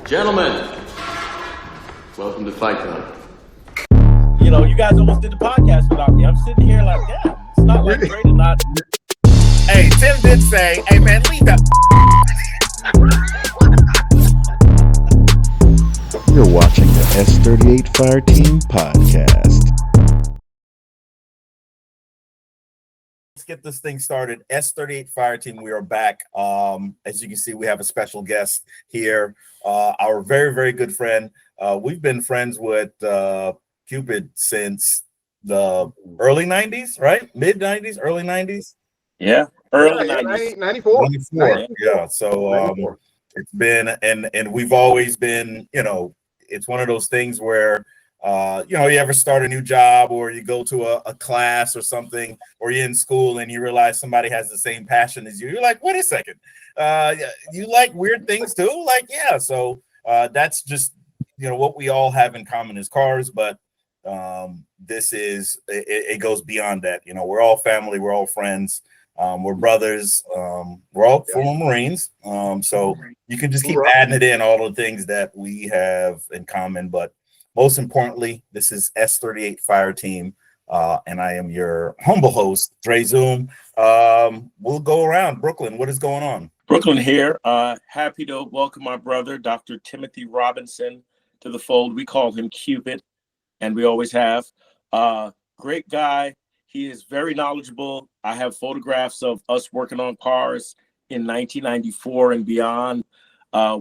Gentlemen, welcome to Fight Club. You know, you guys almost did the podcast without me. I'm sitting here like, yeah, it's not like great or not. Hey, Tim did say, hey man, leave that. You're watching the S38 Fire Team podcast. Let's get this thing started. S38 Fire Team, we are back. As you can see, we have a special guest here. Our very, very good friend. We've been friends with Cupid since the early 90s, right? Mid 90s, early 90s? Yeah, early 90s. 94. Yeah. So it's been, and we've always been, you know, it's one of those things where, you know, you ever start a new job or you go to a class or something, or you're in school and you realize somebody has the same passion as you. You're like, wait a second, you like weird things too? Like, yeah. So that's just, you know, what we all have in common is cars, but this is, it goes beyond that. You know, we're all family, we're all friends. We're brothers. We're all former Marines. So you can just keep adding it in, all the things that we have in common. But most importantly, this is S38 Fire Team. And I am your humble host, Dre Zoom. We'll go around. Brooklyn, what is going on? Brooklyn here. Happy to welcome my brother, Dr. Timothy Robinson, to the fold. We call him Cupid, and we always have. Great guy. He is very knowledgeable. I have photographs of us working on cars in 1994 and beyond.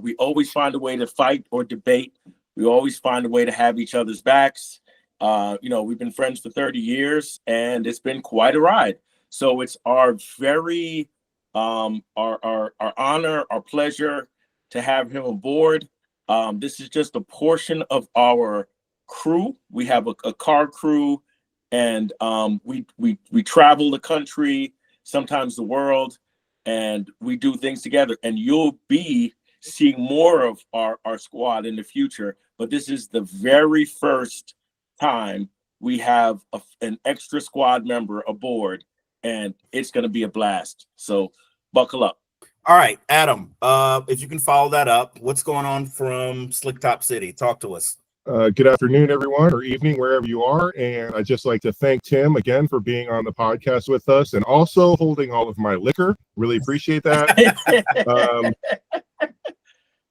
We always find a way to fight or debate. We always find a way to have each other's backs. You know, we've been friends for 30 years, and it's been quite a ride. So it's our very, our honor, our pleasure to have him aboard. This is just a portion of our crew. We have a car crew. And we travel the country, sometimes the world, and we do things together. And you'll be seeing more of our squad in the future. But this is the very first time we have an extra squad member aboard, and it's going to be a blast. So buckle up. All right, Adam, if you can follow that up, what's going on from Slick Top City? Talk to us. Good afternoon, everyone, or evening, wherever you are. And I'd just like to thank Tim again for being on the podcast with us and also holding all of my liquor. Really appreciate that.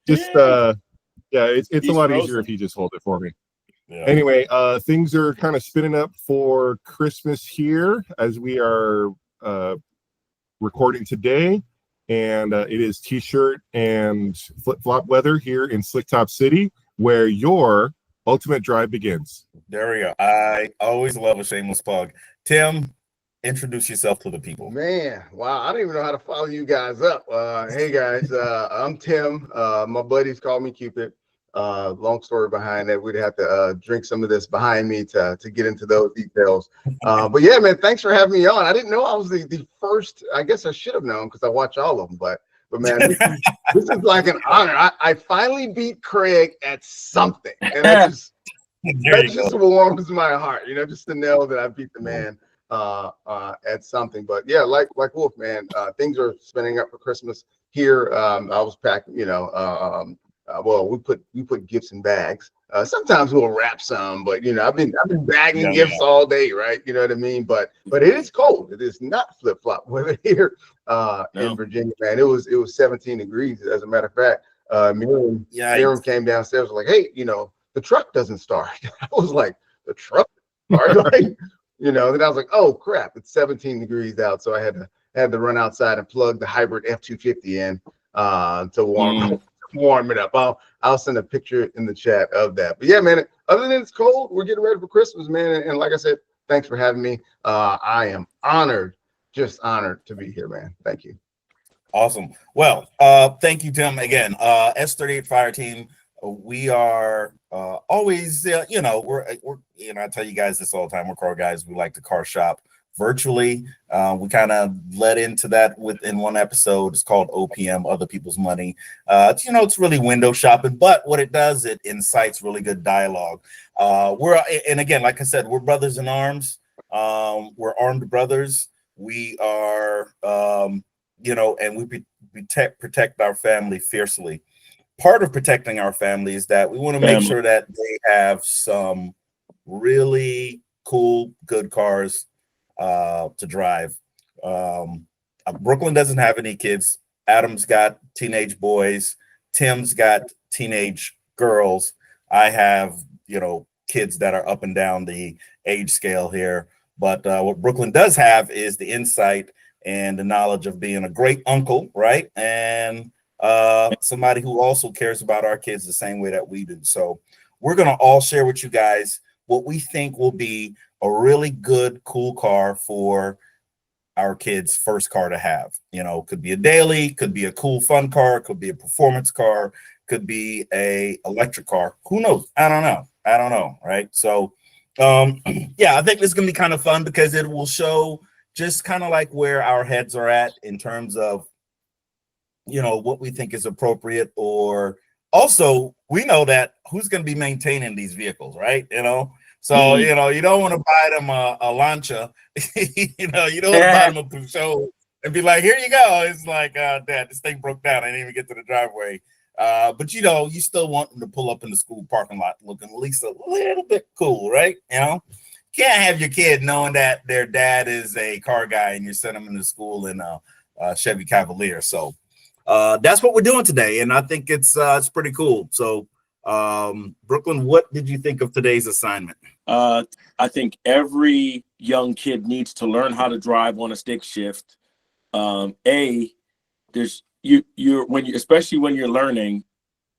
It's a lot easier if you just hold it for me. Yeah. Anyway, things are kind of spinning up for Christmas here as we are recording today. And it is t-shirt and flip-flop weather here in Slick Top City, where your ultimate drive begins. There we go. I always love a shameless plug. Tim, introduce yourself to the people. Man, wow, I don't even know how to follow you guys up. Hey guys, I'm Tim. My buddies call me Cupid. Long story behind that. We'd have to drink some of this behind me to get into those details. But yeah, man, thanks for having me on. I didn't know I was the first. I guess I should have known because I watch all of them, but man, this is like an honor. I finally beat Craig at something, and that just warms my heart, you know, just to know that I beat the man at something. But yeah, like Wolf, man, things are spinning up for Christmas here. I was packing, you know, well, we put gifts in bags. Sometimes we'll wrap some, but you know, I've been bagging gifts all day, right? You know what I mean? But it is cold. It is not flip flop weather here in Virginia, man. It was 17 degrees, as a matter of fact. Miriam came downstairs, was like, hey, you know, the truck doesn't start. I was like, the truck started, like, you know. Then I was like, oh crap, it's 17 degrees out, so I had to run outside and plug the hybrid F250 in to warm it up. I'll send a picture in the chat of that. But yeah, man, other than it's cold, we're getting ready for Christmas, man. And like I said, thanks for having me. I am honored, just honored to be here, man. Thank you. Awesome. Well, thank you, Tim. Again, S38 Fire Team. We are always, you know, we're, you know, I tell you guys this all the time. We're car guys. We like to car shop virtually. We kind of led into that within one episode. It's called OPM, Other People's Money. It's, you know, it's really window shopping, but what it does, it incites really good dialogue. And again, like I said, we're brothers in arms. We're armed brothers. We are, you know, and we protect our family fiercely. part of protecting our family is that we want to make sure that they have some really cool, good cars to drive. Brooklyn doesn't have any kids. Adam's got teenage boys. Tim's got teenage girls. I have, kids that are up and down the age scale here. But what Brooklyn does have is the insight and the knowledge of being a great uncle, right? And somebody who also cares about our kids the same way that we do. So we're going to all share with you guys what we think will be a really good, cool car for our kids' first car to have. Could be a daily, could be a cool, fun car, could be a performance car, could be a electric car. Who knows? I don't know. Right. So, yeah, I think this is going to be kind of fun because it will show just kind of like where our heads are at in terms of, what we think is appropriate, or also we know that who's going to be maintaining these vehicles, right? So, you don't want to buy them a Lancia, you don't want to buy them a Peugeot and be like, here you go. It's like, Dad, this thing broke down. I didn't even get to the driveway. But you still want them to pull up in the school parking lot looking at least a little bit cool, right? Can't have your kid knowing that their dad is a car guy and you send them into school in a Chevy Cavalier. So that's what we're doing today, and I think it's pretty cool. So Brooklyn, what did you think of today's assignment? I think every young kid needs to learn how to drive on a stick shift. Especially when you're learning,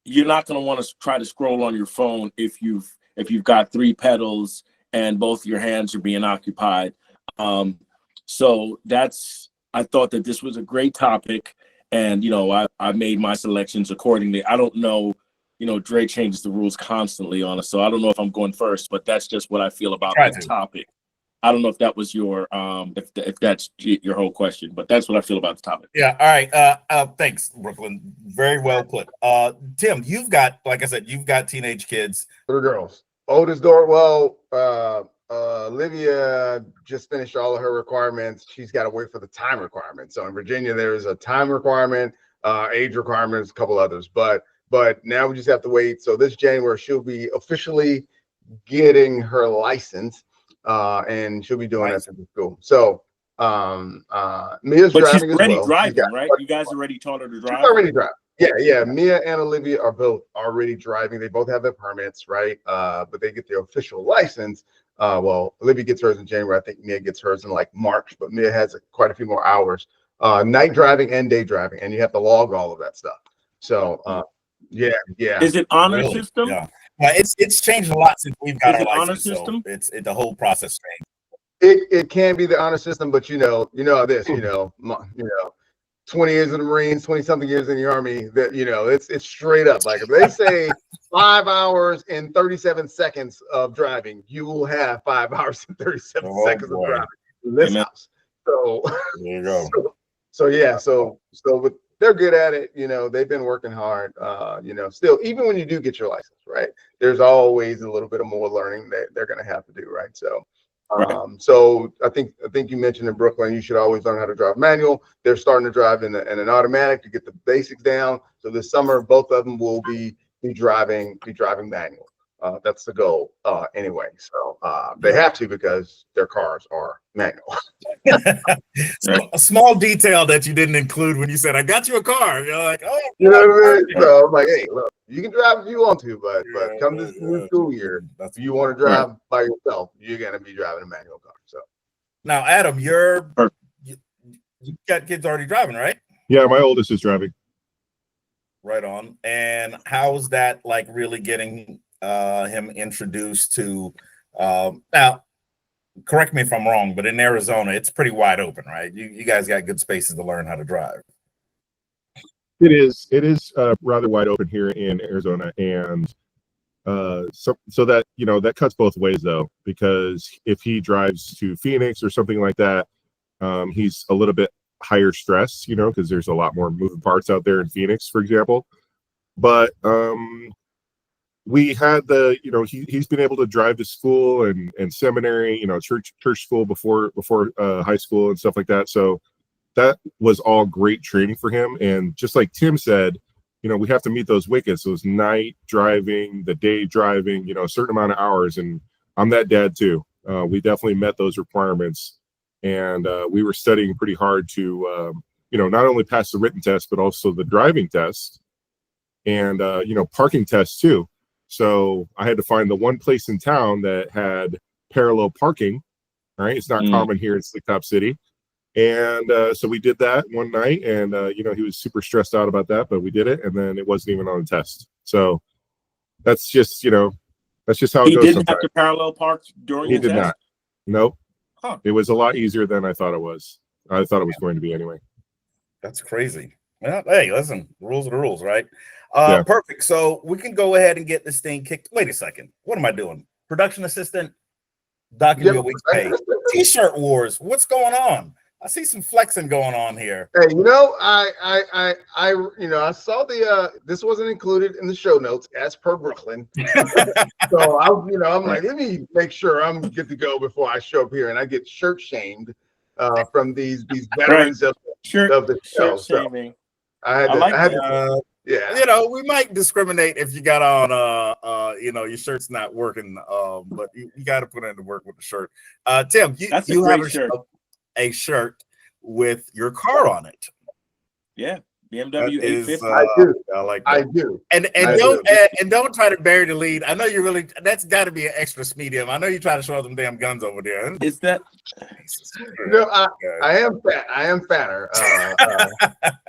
you're not going to want to try to scroll on your phone if you've got 3 pedals and both your hands are being occupied. So I thought that this was a great topic, and I made my selections accordingly. I don't know, Dre changes the rules constantly on us, so I don't know if I'm going first, but that's just what I feel about the topic. I don't know if that was your if that's your whole question, but that's what I feel about the topic. Yeah. All right. Thanks, Brooklyn. Very well put. Tim, you've got, like I said, you've got teenage kids. 3 girls. Oldest daughter, Olivia just finished all of her requirements. She's got to wait for the time requirement. So in Virginia, there's a time requirement, age requirements, a couple others. But now we just have to wait. So this January, she'll be officially getting her license. And she'll be doing that at the school. So Mia's but driving she's as already well. driving, right? You guys already taught her to drive? She's already driving. Yeah. Mia and Olivia are both already driving. They both have their permits, right? But they get their official license. Olivia gets hers in January. I think Mia gets hers in like March, but Mia has quite a few more hours. Night driving and day driving, and you have to log all of that stuff. So yeah. Is it honor system? Yeah. It's changed a lot since we've got our license. Honor system? So the whole process changed. It can be the honor system, but you know this, 20 years in the Marines, 20 something years in the Army, that it's straight up. Like if they say 5 hours and 37 seconds of driving, you will have 5 hours and 37 seconds of driving in this house. So there you go. So with they're good at it. They've been working hard. Still, even when you do get your license, right, there's always a little bit of more learning that they're going to have to do, right? So, so I think you mentioned in Brooklyn, you should always learn how to drive manual. They're starting to drive in an automatic to get the basics down. So this summer, both of them will be driving manual. That's the goal anyway. So they have to because their cars are manual. So a small detail that you didn't include when you said, I got you a car. You're like, oh. You know what I mean? So I'm like, hey, look, you can drive if you want to, but come this new school year, if you want to drive by yourself, you're going to be driving a manual car. So now, Adam, you got kids already driving, right? Yeah, my oldest is driving. Right on. And how's that like really getting him introduced to now, correct me if I'm wrong, but in Arizona it's pretty wide open, right? You guys got good spaces to learn how to drive. It is rather wide open here in Arizona, and so that that cuts both ways though, because if he drives to Phoenix or something like that, he's a little bit higher stress, because there's a lot more moving parts out there in Phoenix, for example. But we had he's been able to drive to school and seminary, church school before high school and stuff like that. So that was all great training for him. And just like Tim said, we have to meet those wickets, those night driving, the day driving, a certain amount of hours. And I'm that dad too. We definitely met those requirements, and we were studying pretty hard to, not only pass the written test, but also the driving test and, parking tests too. So I had to find the one place in town that had parallel parking. All right. It's not common here in Slick Top City. And so we did that one night, and he was super stressed out about that, but we did it, and then it wasn't even on the test. So that's just how it goes. He didn't sometimes. have to parallel park during He the did test? not. Nope. Huh. It was a lot easier than I thought it was. I thought it was going to be anyway. That's crazy. Well, hey, listen, rules are the rules, right? Yeah. Perfect. So we can go ahead and get this thing kicked. Wait a second. What am I doing? Production assistant, docking your week's pay. T-shirt wars. What's going on? I see some flexing going on here. Hey, I saw this wasn't included in the show notes as per Brooklyn. So I'm like, let me make sure I'm good to go before I show up here and I get shirt shamed from these veterans of the show. So we might discriminate if you got on your shirt's not working, but you got to put in the work with the shirt. Tim, you have a shirt with your car on it. Yeah, BMW F10. I do. I like that. I do. And don't try to bury the lead. I know you really. That's got to be an extra medium. I know you try to show them damn guns over there. Is that? I am fat. I am fatter.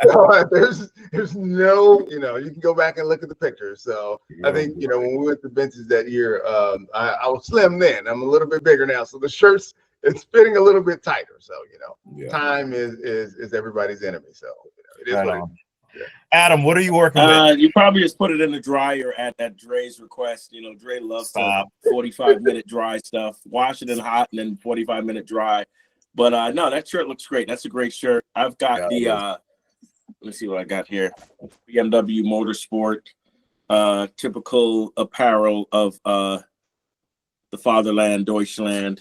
So there's no. You can go back and look at the pictures. So I think when we went to Vince's that year, I was slim then. I'm a little bit bigger now. So the shirts, it's fitting a little bit tighter. So time is everybody's enemy. So it is what it is. Yeah. Adam, what are you working with? You probably just put it in the dryer at Dre's request. Dre loves 45-minute dry stuff. Wash it in hot and then 45-minute dry. But no, that shirt looks great. That's a great shirt. I've got let me see what I got here. BMW Motorsport, typical apparel of the fatherland, Deutschland,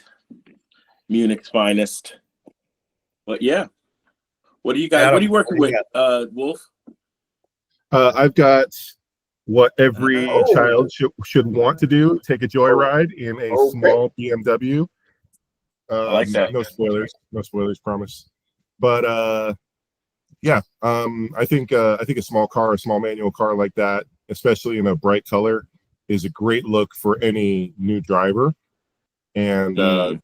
Munich's finest. But yeah. What do you guys? Adam, what are you working with, Wolf? I've got what every child should want to do: take a joyride in a small BMW. I like that. No spoilers, promise. But I think a small manual car like that, especially in a bright color, is a great look for any new driver. And that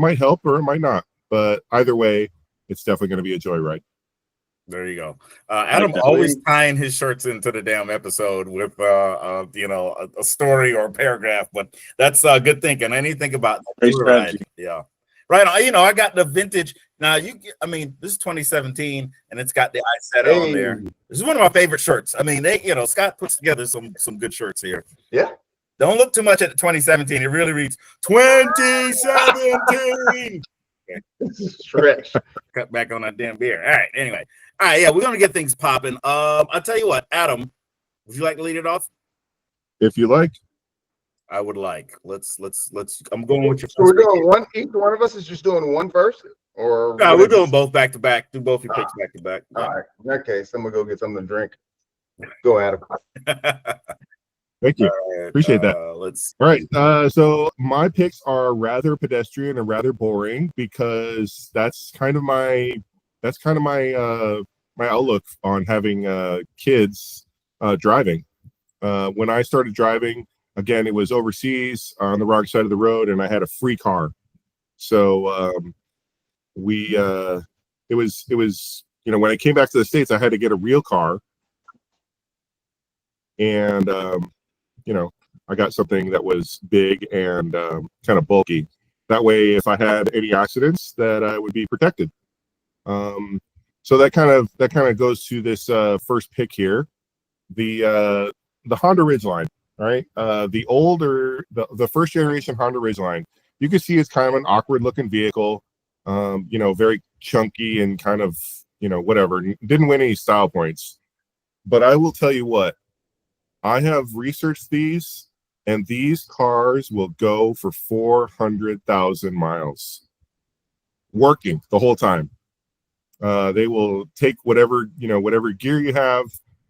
might help or it might not. But either way, it's definitely going to be a joyride. There you go. Adam always tying his shirts into the damn episode with a story or a paragraph, but that's good thinking. I need to think about that. Yeah. Right. I got the vintage. Now this is 2017 and it's got the Isetta on there. This is one of my favorite shirts. I mean, Scott puts together some good shirts here. Yeah. Don't look too much at the 2017. It really reads 2017. This is stretch. Cut back on that damn beer. All right. Anyway. All right. Yeah, we're gonna get things popping. I'll tell you what, Adam, would you like to lead it off? If you like. I would like. Let's. I'm going with you. So we're doing one. Each one of us is just doing one first, or no? We're doing both back to back. Do both your picks back to back. All right. In that case, I'm gonna go get something to drink. Go, Adam. Thank you. Right, appreciate that. All right. So my picks are rather pedestrian and rather boring because that's kind of my my outlook on having kids driving. When I started driving, again, it was overseas on the wrong side of the road, and I had a free car. So it was when I came back to the States, I had to get a real car, and I got something that was big and kind of bulky. That way, if I had any accidents, that I would be protected. So that kind of goes to this first pick here, the Honda Ridgeline. Right, the first generation Honda Ridgeline. You can see it's kind of an awkward looking vehicle. Very chunky and kind of whatever. Didn't win any style points, but I will tell you what. I have researched these, and these cars will go for 400,000 miles working the whole time. They will take whatever gear you have,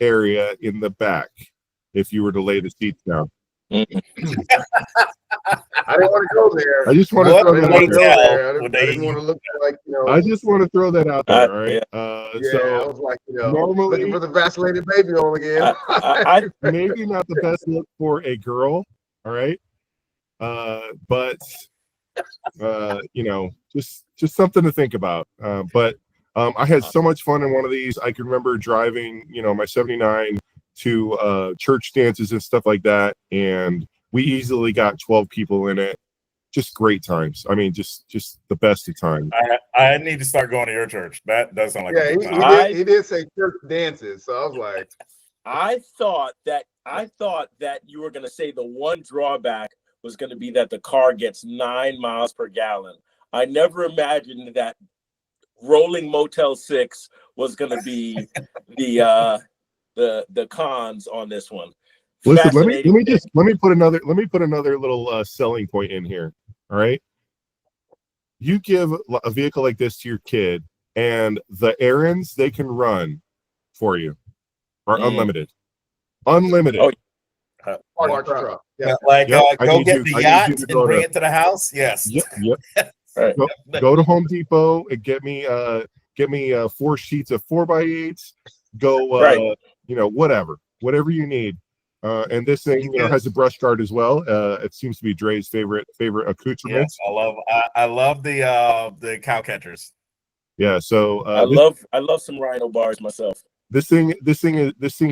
area in the back if you were to lay the seats down. I didn't want to go there. I just want to What throw would that they out there. tell? I didn't want to look like, I just want to throw that out there. All right. Yeah. I So was like, normally, looking for the vacillated baby oil again. maybe not the best look for a girl. All right. But just something to think about. But I had so much fun in one of these. I can remember driving, my 79 to church dances and stuff like that, and we easily got 12 people in it. Just great times. I mean, just the best of times. I need to start going to your church. That does sound like a good time. he did say church dances, so I was like, I thought that you were going to say the one drawback was going to be that the car gets 9 miles per gallon. I never imagined that rolling Motel 6 was going to be the cons on this one. Listen, let me put another little selling point in here. All right, you give a vehicle like this to your kid, and the errands they can run for you are unlimited. Unlimited. Oh, truck. Yeah, like go get the yacht and bring it to the house. Yes. Yep. Right. Go to Home Depot and get me 4 sheets of 4x8s. Go whatever you need. And this thing has a brush guard as well. It seems to be Dre's favorite accoutrement. Yes, I love the cow catchers. Yeah, so I love some Rhino bars myself. This thing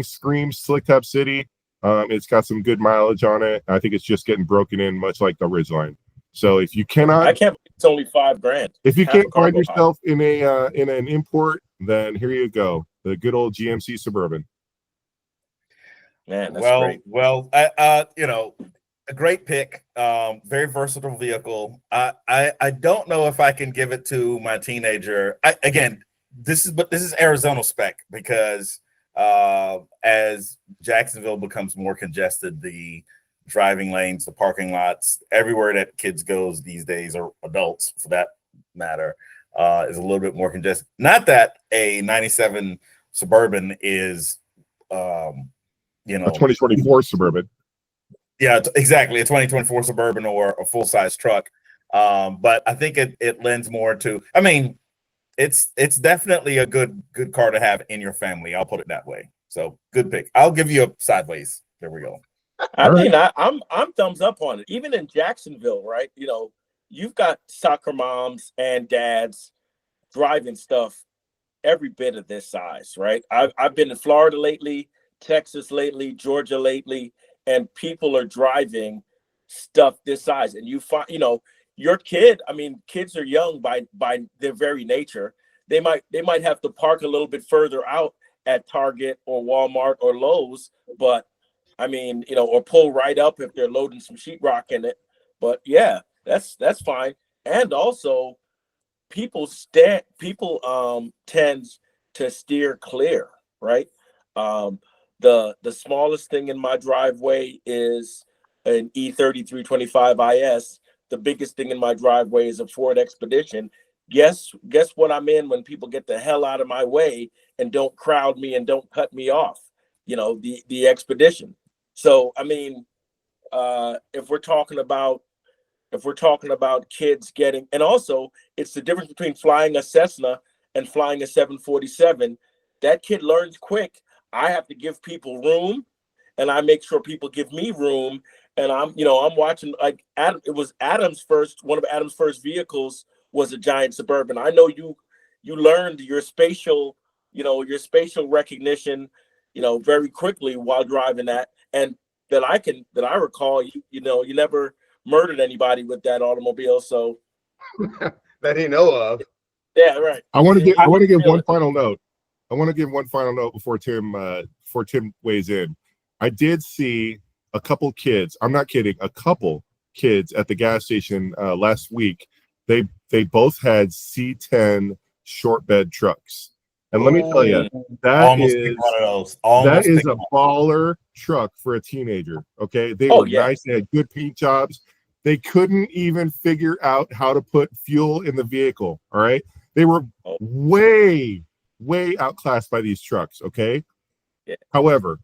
screams Slick Tap City. It's got some good mileage on it. I think it's just getting broken in, much like the Ridgeline. So if you cannot, I can't believe it's only $5,000. If you can't find yourself in an import, then here you go, the good old GMC Suburban. Man, that's great. Well, a great pick. Very versatile vehicle. I don't know if I can give it to my teenager. This is Arizona spec, because as Jacksonville becomes more congested, the driving lanes, the parking lots, everywhere that kids goes these days, or adults for that matter, is a little bit more congested. Not that a 97 Suburban is a 2024 Suburban. Yeah, exactly. A 2024 Suburban or a full-size truck. But I think it lends more to, I mean, it's definitely a good car to have in your family. I'll put it that way. So good pick. I'll give you a sideways. There we go. I'm thumbs up on it. Even in Jacksonville, right? You've got soccer moms and dads driving stuff every bit of this size, right? I've been in Florida lately, Texas lately, Georgia lately, and people are driving stuff this size. And you find, your kid, I mean, kids are young by their very nature. They might have to park a little bit further out at Target or Walmart or Lowe's, but I mean, or pull right up if they're loading some sheetrock in it. But yeah, that's fine. And also people tends to steer clear, right? The smallest thing in my driveway is an E30 IS. The biggest thing in my driveway is a Ford Expedition. Guess what I'm in when people get the hell out of my way and don't crowd me and don't cut me off? The Expedition. So I mean, if we're talking about kids getting, and also it's the difference between flying a Cessna and flying a 747. That kid learns quick. I have to give people room, and I make sure people give me room. And I'm watching, like, it was one of Adam's first vehicles was a giant Suburban. I know you learned your spatial recognition, very quickly while driving that. And that I recall, you never murdered anybody with that automobile. So that he know of. Yeah, right. I want to give one final note. I want to give one final note before Tim weighs in. I did see a couple kids. I'm not kidding. A couple kids at the gas station last week. They both had C10 short bed trucks. And let me tell you, that is a baller truck for a teenager. Okay, they were nice. They had good paint jobs. They couldn't even figure out how to put fuel in the vehicle. All right, they were way outclassed by these trucks. Okay, Yeah. However,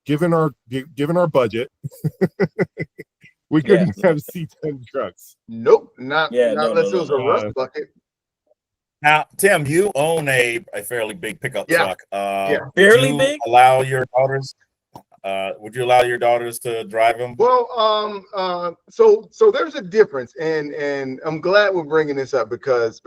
given our budget, we couldn't have C10 trucks. Nope, not No, unless it was a rust no. bucket. Now, Tim, you own a fairly big pickup Yeah. truck. Yeah. Fairly do you big? allow your daughters? Would you allow your daughters to drive them? Well, so there's a difference, and I'm glad we're bringing this up because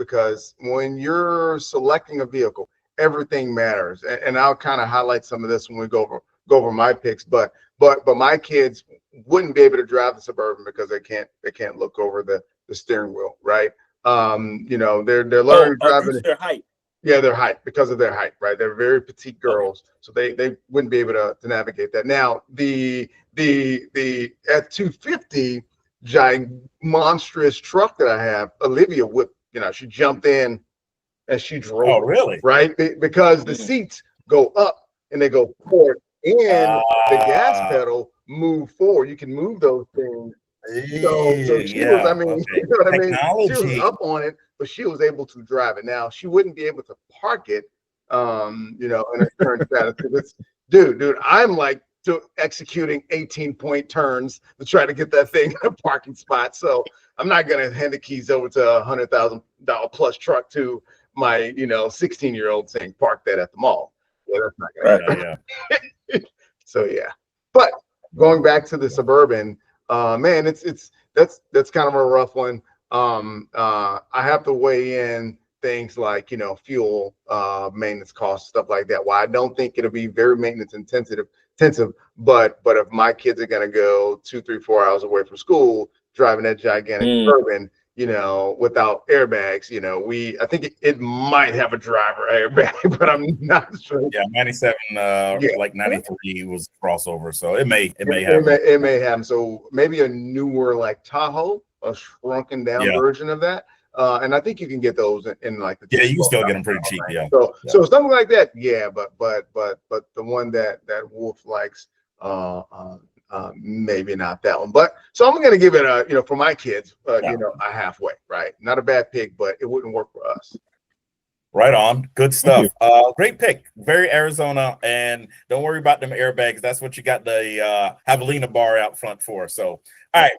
when you're selecting a vehicle, everything matters, and I'll kind of highlight some of this when we go over my picks. But my kids wouldn't be able to drive the Suburban because they can't look over the steering wheel, right? You know, they're learning driving. Due to their height. Yeah, their height, because of their height, right? They're very petite girls, so they wouldn't be able to navigate that. Now, the F250 giant monstrous truck that I have, Olivia would, she jumped in and she drove. Oh, really? Right? Because the seats go up and they go forward, and the gas pedal move forward. You can move those things. So she was, I mean, you know what I mean? She was up on it, but she was able to drive it. Now, she wouldn't be able to park it, in a current status. It's, dude, I'm like executing 18-point turns to try to get that thing in a parking spot. So I'm not going to hand the keys over to a $100,000 plus truck to my, 16-year-old saying, park that at the mall. Yeah, that's not going to happen. Yeah. So, yeah. But going back to the Suburban, man, that's kind of a rough one. I have to weigh in things like, fuel, maintenance costs, stuff like that. Well, I don't think it'll be very maintenance intensive, but if my kids are going to go 2, 3, 4 hours away from school driving that gigantic Suburban, without airbags, I think it might have a driver airbag, but I'm not sure. Yeah, 97, like 93 was crossover, so it may have. It may have. So maybe a newer like Tahoe, a shrunken down version of that. And I think you can get those in like the you can still get them pretty cheap. Yeah. So something like that. Yeah, but the one that Wolf likes, maybe not that one. But so I'm going to give it for my kids, a halfway, right? Not a bad pick, but it wouldn't work for us. Right on. Good stuff. Great pick. Very Arizona. And don't worry about them airbags. That's what you got the javelina bar out front for. So, all right.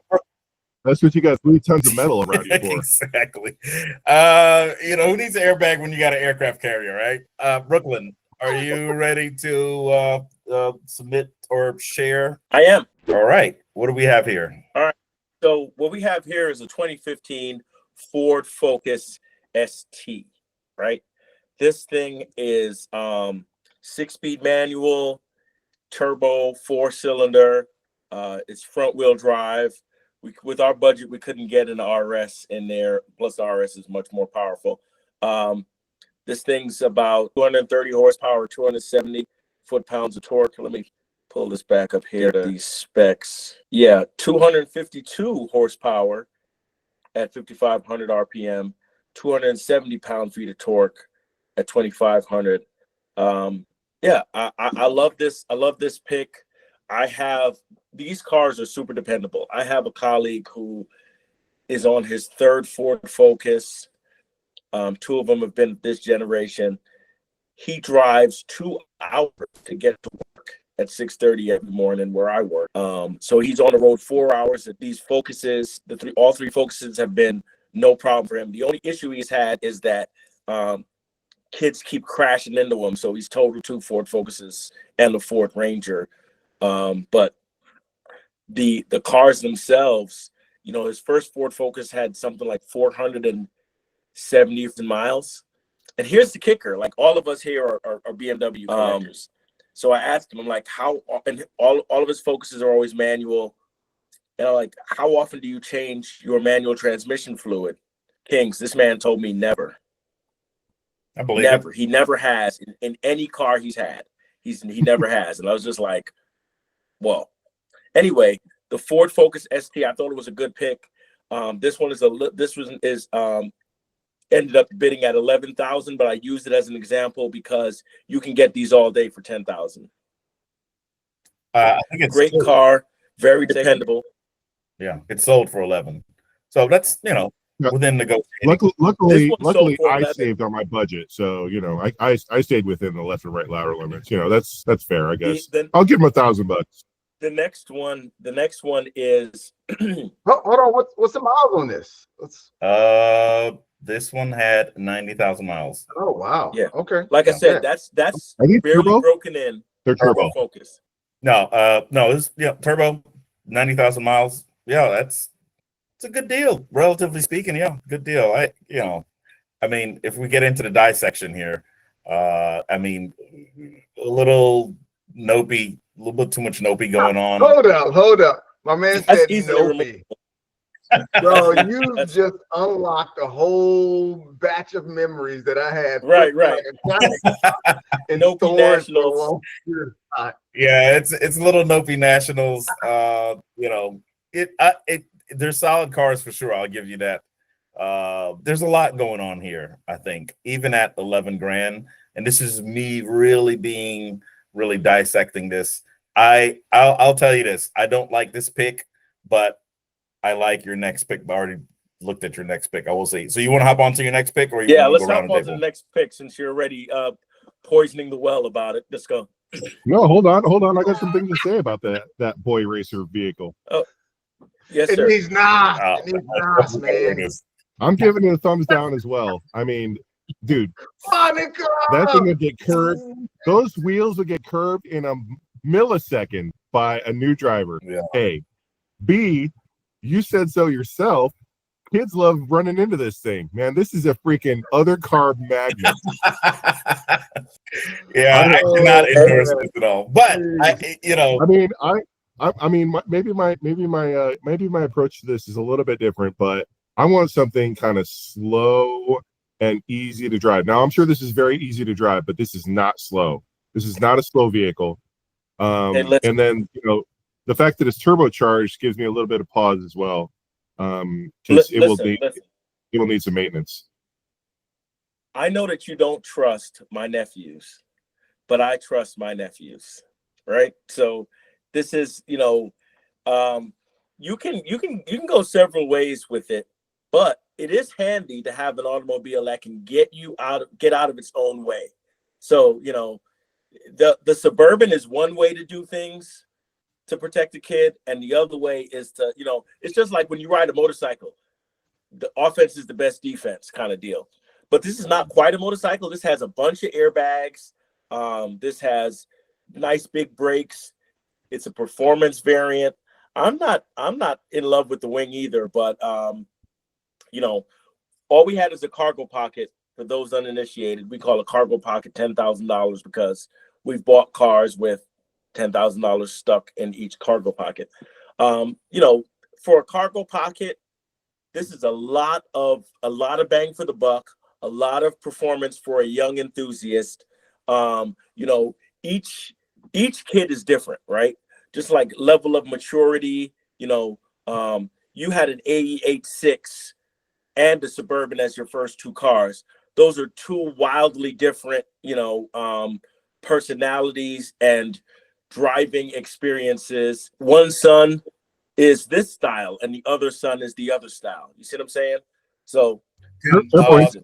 That's what you got 3 tons of metal around you for. Exactly. Who needs an airbag when you got an aircraft carrier, right? Brooklyn, are you ready to submit or share? I am. All right. What do we have here? All right. So what we have here is a 2015 Ford Focus ST, right? This thing is 6-speed manual, turbo, 4-cylinder. It's front-wheel drive. With our budget, we couldn't get an RS in there. Plus, the RS is much more powerful. This thing's about 230 horsepower, 270 foot-pounds of torque. Let me pull this back up here to these specs. Yeah, 252 horsepower at 5,500 RPM, 270 pound-feet of torque at 2,500. I love this. I love this pick. These cars are super dependable. I have a colleague who is on his 3rd Ford Focus. 2 of them have been this generation. He drives 2 hours to get to work at 6:30 every morning where I work. So he's on the road 4 hours. At these Focuses, all 3 Focuses have been no problem for him. The only issue he's had is that kids keep crashing into him. So he's totaled 2 Ford Focuses and the Ford Ranger. But the cars themselves, his first Ford Focus had something like 470 miles. And here's the kicker: like all of us here are BMW collectors. So I asked him, I'm like, how often? All of his Focuses are always manual. And I'm like, how often do you change your manual transmission fluid? Kings, this man told me never. I believe never. it. He never has in any car he's had. He never has. And I was just like, whoa. Anyway, the Ford Focus ST, I thought it was a good pick. This one ended up bidding at $11,000, but I used it as an example because you can get these all day for $10,000. I think it's great car, very dependable. Yeah, it's sold for 11. So that's within negotiating. This one's sold Luckily, for I 11. saved on my budget, so I stayed within the left and right lateral limits. That's fair, I guess. I'll give him $1,000. The next one is Hold on, what's the miles on this? This one had 90,000 miles. Oh wow. Yeah. Okay. Like I said, Yeah. that's Are these barely turbo? broken in. They're turbo. Focus. No, it's turbo, 90,000 miles. Yeah, it's a good deal, relatively speaking. Yeah, good deal. I mean, if we get into the dissection here, I mean, a little nopey, a little bit too much nopey going on. Hold up. My man That's said easily nopey. Bro, you just unlocked a whole batch of memories that I had. Right. In Nopey storage for a Nationals. long period of time. Yeah, it's little nopey nationals. They're solid cars for sure. I'll give you that. There's a lot going on here, I think, even at 11 grand. And this is me really dissecting this. I'll tell you this. I don't like this pick, but I like your next pick. I already looked at your next pick. I will see. So you want to hop onto your next pick, or you want to let's go hop around on to the next pick since you're already poisoning the well about it. Let's go. No, hold on. I got some things to say about that boy racer vehicle. Oh, yes, It sir. needs Nas. It needs Nas, man. I'm giving it a thumbs down as well. I mean, dude, Monica! that thing would get curved. Those wheels would get curved in a millisecond by a new driver. Yeah. A. B, you said so yourself. Kids love running into this thing, man. This is a freaking other car magnet. Yeah, I cannot endorse this at all. But maybe my approach to this is a little bit different, but I want something kind of slow and easy to drive. Now, I'm sure this is very easy to drive, but this is not slow. This is not a slow vehicle. And then, the fact that it's turbocharged gives me a little bit of pause as well. Because it will need some maintenance. I know that you don't trust my nephews, but I trust my nephews, right? So this is, you can go several ways with it, but it is handy to have an automobile that can get out of its own way. So, the Suburban is one way to do things to protect the kid, and the other way is to, it's just like when you ride a motorcycle, the offense is the best defense kind of deal. But this is not quite a motorcycle. This has a bunch of airbags. This has nice big brakes. It's a performance variant. I'm not in love with the wing either, but all we had is a cargo pocket. For those uninitiated, we call a cargo pocket $10,000 because we've bought cars with $10,000 stuck in each cargo pocket. For a cargo pocket, this is a lot of bang for the buck, a lot of performance for a young enthusiast. Each kid is different, right? Just like level of maturity. You had an AE86 and a Suburban as your first two cars. Those are two wildly different, personalities and driving experiences. One son is this style and the other son is the other style. You see what I'm saying? So Fair point.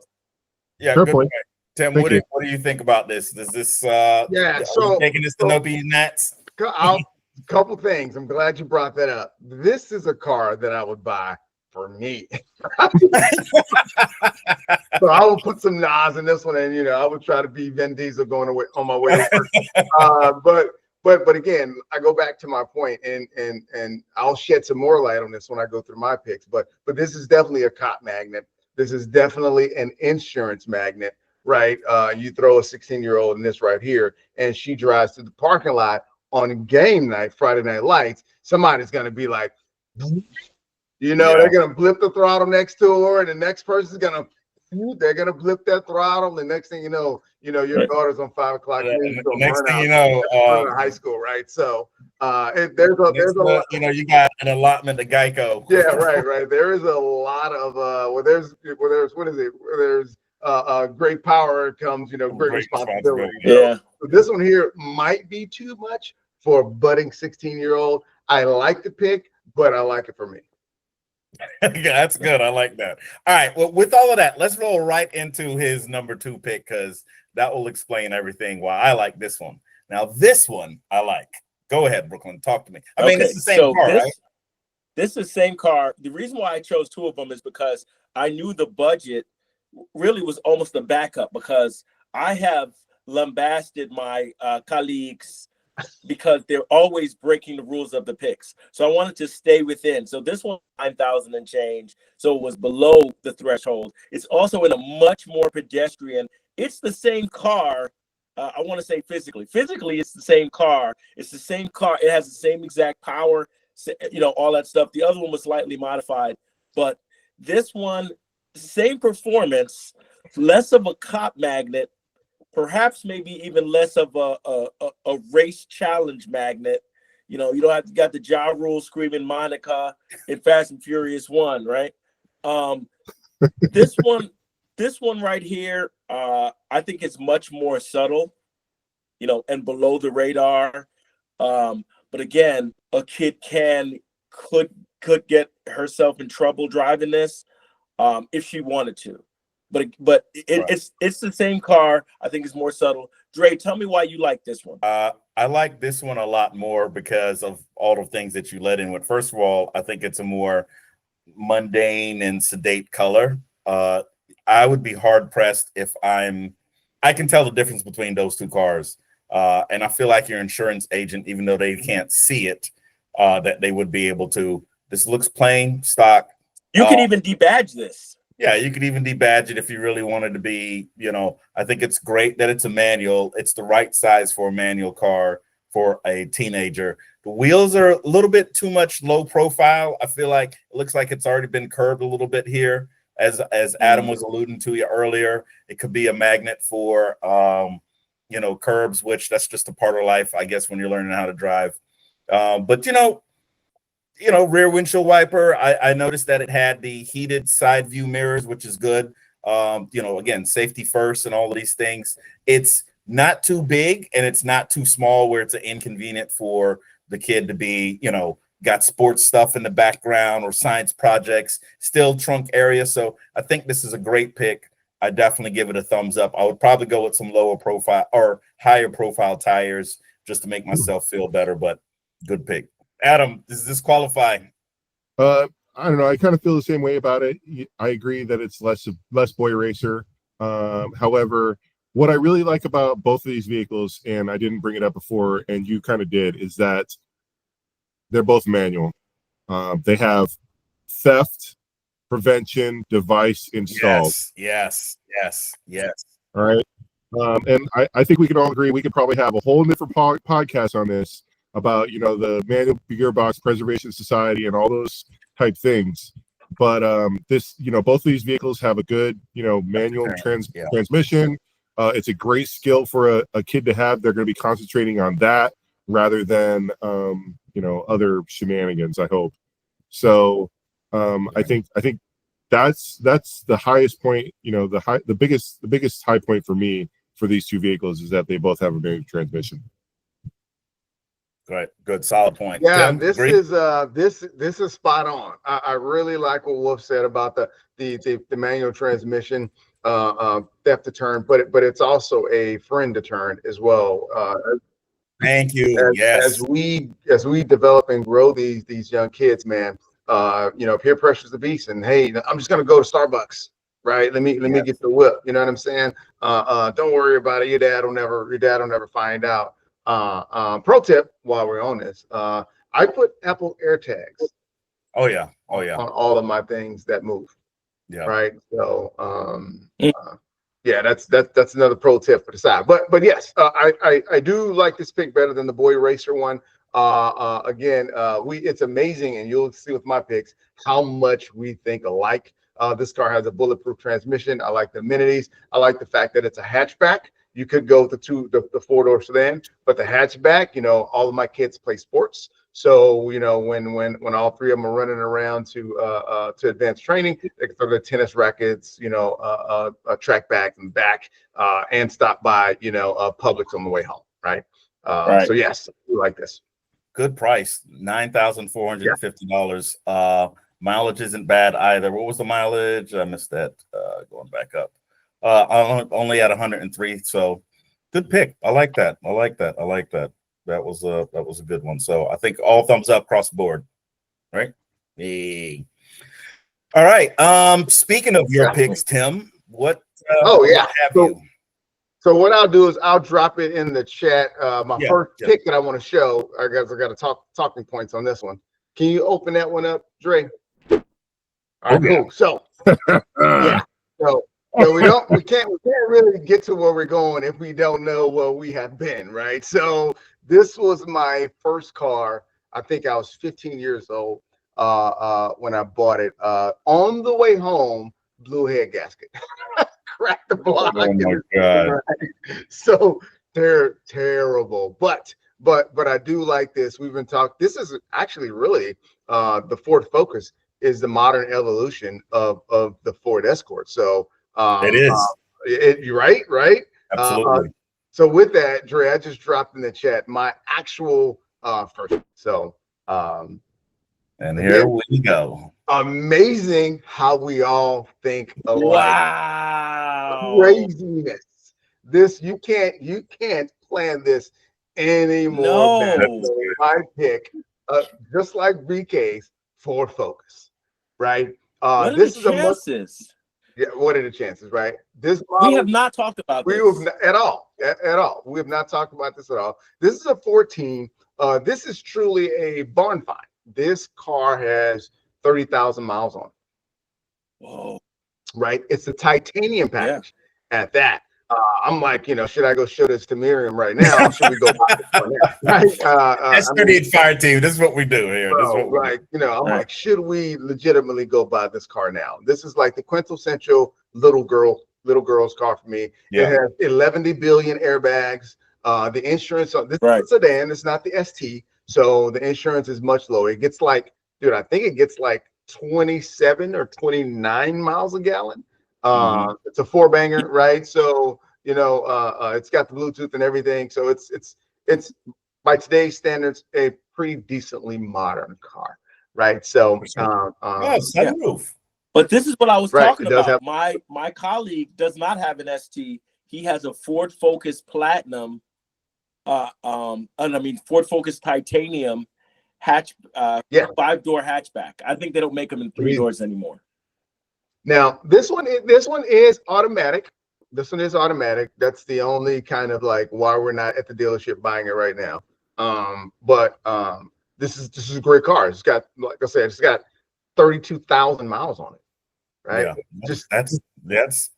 Yeah, Fair good point. Tim, what do you think about this? Is this so taking this to Nopey Nats? Couple things. I'm glad you brought that up. This is a car that I would buy for me. So I will put some Nas in this one, and I would try to be Vin Diesel going away on my way to work. But again, I go back to my point, and I'll shed some more light on this when I go through my picks. But this is definitely a cop magnet. This is definitely an insurance magnet, right? You throw a 16-year-old in this right here, and she drives to the parking lot on game night, Friday Night Lights. Somebody's gonna be like, they're gonna blip the throttle next to her, and the next person's they're gonna blip that throttle. The next thing you know, your daughter's on 5 o'clock. Next thing you know, high school, right? So there's a lot. You got an allotment of Geico. Yeah, right. There is a lot of where there's great power comes great responsibility. Yeah. So this one here might be too much for a budding 16-year-old. I like the pick, but I like it for me. Yeah, that's good. I like that. All right. Well, with all of that, let's roll right into his number 2 pick, because that will explain everything why I like this one. Now, this one I like. Go ahead, Brooklyn. Talk to me. I mean, it's the same car, right? This is the same car. The reason why I chose 2 of them is because I knew the budget really was almost a backup, because I have lambasted my colleagues because they're always breaking the rules of the picks. So I wanted to stay within. So this one, 9,000 and change. So it was below the threshold. It's also in a much more pedestrian. It's the same car. I want to say physically. Physically, it's the same car. It's the same car. It has the same exact power, all that stuff. The other one was slightly modified. But this one, same performance, less of a cop magnet, perhaps maybe even less of a race challenge magnet. You don't have got the Ja Rule screaming Monica in Fast and Furious 1, right? This one right here, I think it's much more subtle, and below the radar. But again, a kid could get herself in trouble driving this if she wanted to. But it's the same car. I think it's more subtle. Dre, tell me why you like this one. I like this one a lot more because of all the things that you led in with. First of all, I think it's a more mundane and sedate color. I would be hard pressed if I can tell the difference between those 2 cars. And I feel like your insurance agent, even though they can't see it, that they would be able to. This looks plain, stock. You can even debadge this. Yeah, you could even debadge it if you really wanted to be, I think it's great that it's a manual. It's the right size for a manual car for a teenager. The wheels are a little bit too much low profile. I feel like it looks like it's already been curved a little bit here, as Adam was alluding to you earlier. It could be a magnet for, curbs, which that's just a part of life, I guess, when you're learning how to drive. But rear windshield wiper. I noticed that it had the heated side view mirrors, which is good. Again, safety first and all of these things. It's not too big and it's not too small where it's an inconvenient for the kid to be, got sports stuff in the background or science projects, still trunk area. So I think this is a great pick. I definitely give it a thumbs up. I would probably go with some lower profile or higher profile tires just to make myself feel better, but good pick. Adam, does this qualify? I don't know. I kind of feel the same way about it. I agree that it's less boy racer. However, what I really like about both of these vehicles, and I didn't bring it up before, and you kind of did, is that they're both manual. They have theft prevention device installed. Yes. All right. And I think we can all agree we could probably have a whole different podcast on this about the Manual Gearbox Preservation Society and all those type things. But both of these vehicles have a good manual transmission. It's a great skill for a kid to have. They're going to be concentrating on that rather than other shenanigans, I hope. So I think that's the highest point, the biggest high point for me for these 2 vehicles is that they both have a manual transmission. Right. Good. Solid point. Yeah, Tim, this agree? is really on. I really like what Wolf said about the manual transmission theft deterrent, but it's also a friend deterrent as well. Thank you. As we develop and grow these young kids, man, peer pressure is the beast. And hey, I'm just gonna go to Starbucks, right? Let me get the whip. You know what I'm saying? Don't worry about it. Your dad will never find out. Pro tip while we're on this, I put Apple AirTags. Oh yeah. On all of my things that move. Yeah. Right. So that's another pro tip for the side. But yes, I do like this pick better than the Boy Racer one. Again, it's amazing, and you'll see with my picks how much we think alike. This car has a bulletproof transmission. I like the amenities. I like the fact that it's a hatchback. You could go with the 4-door sedan, but the hatchback, all of my kids play sports. So, when all 3 of them are running around to advanced training, they can throw their tennis rackets, track bags and back, and stop by, Publix on the way home. Right. So yes, we like this. Good price, $9,450. Mileage isn't bad either. What was the mileage? I missed that. Going back up. Only at 103. So good pick. I like that. That was a good one. So I think all thumbs up across the board. Right? Hey. All right. Speaking of your picks, Tim, what what have you? So what I'll do is I'll drop it in the chat. My first pick that I want to show. I got talking points on this one. Can you open that one up, Dre? All right, cool. So yeah. So we can't really get to where we're going if we don't know where we have been, right? So this was my first car. I think I was 15 years old when I bought it. On the way home, blew head gasket. Cracked the block. Oh my God. Right? So they're terrible. But I do like this. We've been talking. This is actually really the Ford Focus is the modern evolution of the Ford Escort. So it is. You're right. Absolutely. So with that, Dre, I just dropped in the chat my actual first. So and here we go. Amazing how we all think alike. Wow. Craziness. This you can't plan this anymore. No. So my pick, just like BK's Ford Focus, right? What are This the is chances? what are the chances, right? This model, We have not talked about this. at all. We have not talked about this at all. This is a 14. This is truly a barn find. This car has 30,000 miles on it. Whoa. Right? It's a titanium package at that. I'm like, should I go show this to Miriam right now? Or should we go buy this one now? Right? S38 Fire Team. This is what we do here. I'm like, should we legitimately go buy this car now? This is like the quintessential little girl's car for me. Yeah. It has 11 billion airbags. The insurance on this is a sedan. It's not the ST, so the insurance is much lower. It gets like, dude, I think it gets like 27 or 29 miles a gallon. It's a four banger, right? So it's got the Bluetooth and everything. So it's by today's standards a pretty decently modern car, right? So sunroof. But this is what I was talking about. Have my colleague does not have an ST. He has a Ford Focus Platinum, Ford Focus Titanium hatch, 5-door hatchback. I think they don't make them in 3 doors anymore. Now this one is automatic. This one is automatic. That's the only kind of like why we're not at the dealership buying it right now. But this is a great car. It's got, like I said, it's got 32,000 miles on it. Right? Yeah, that's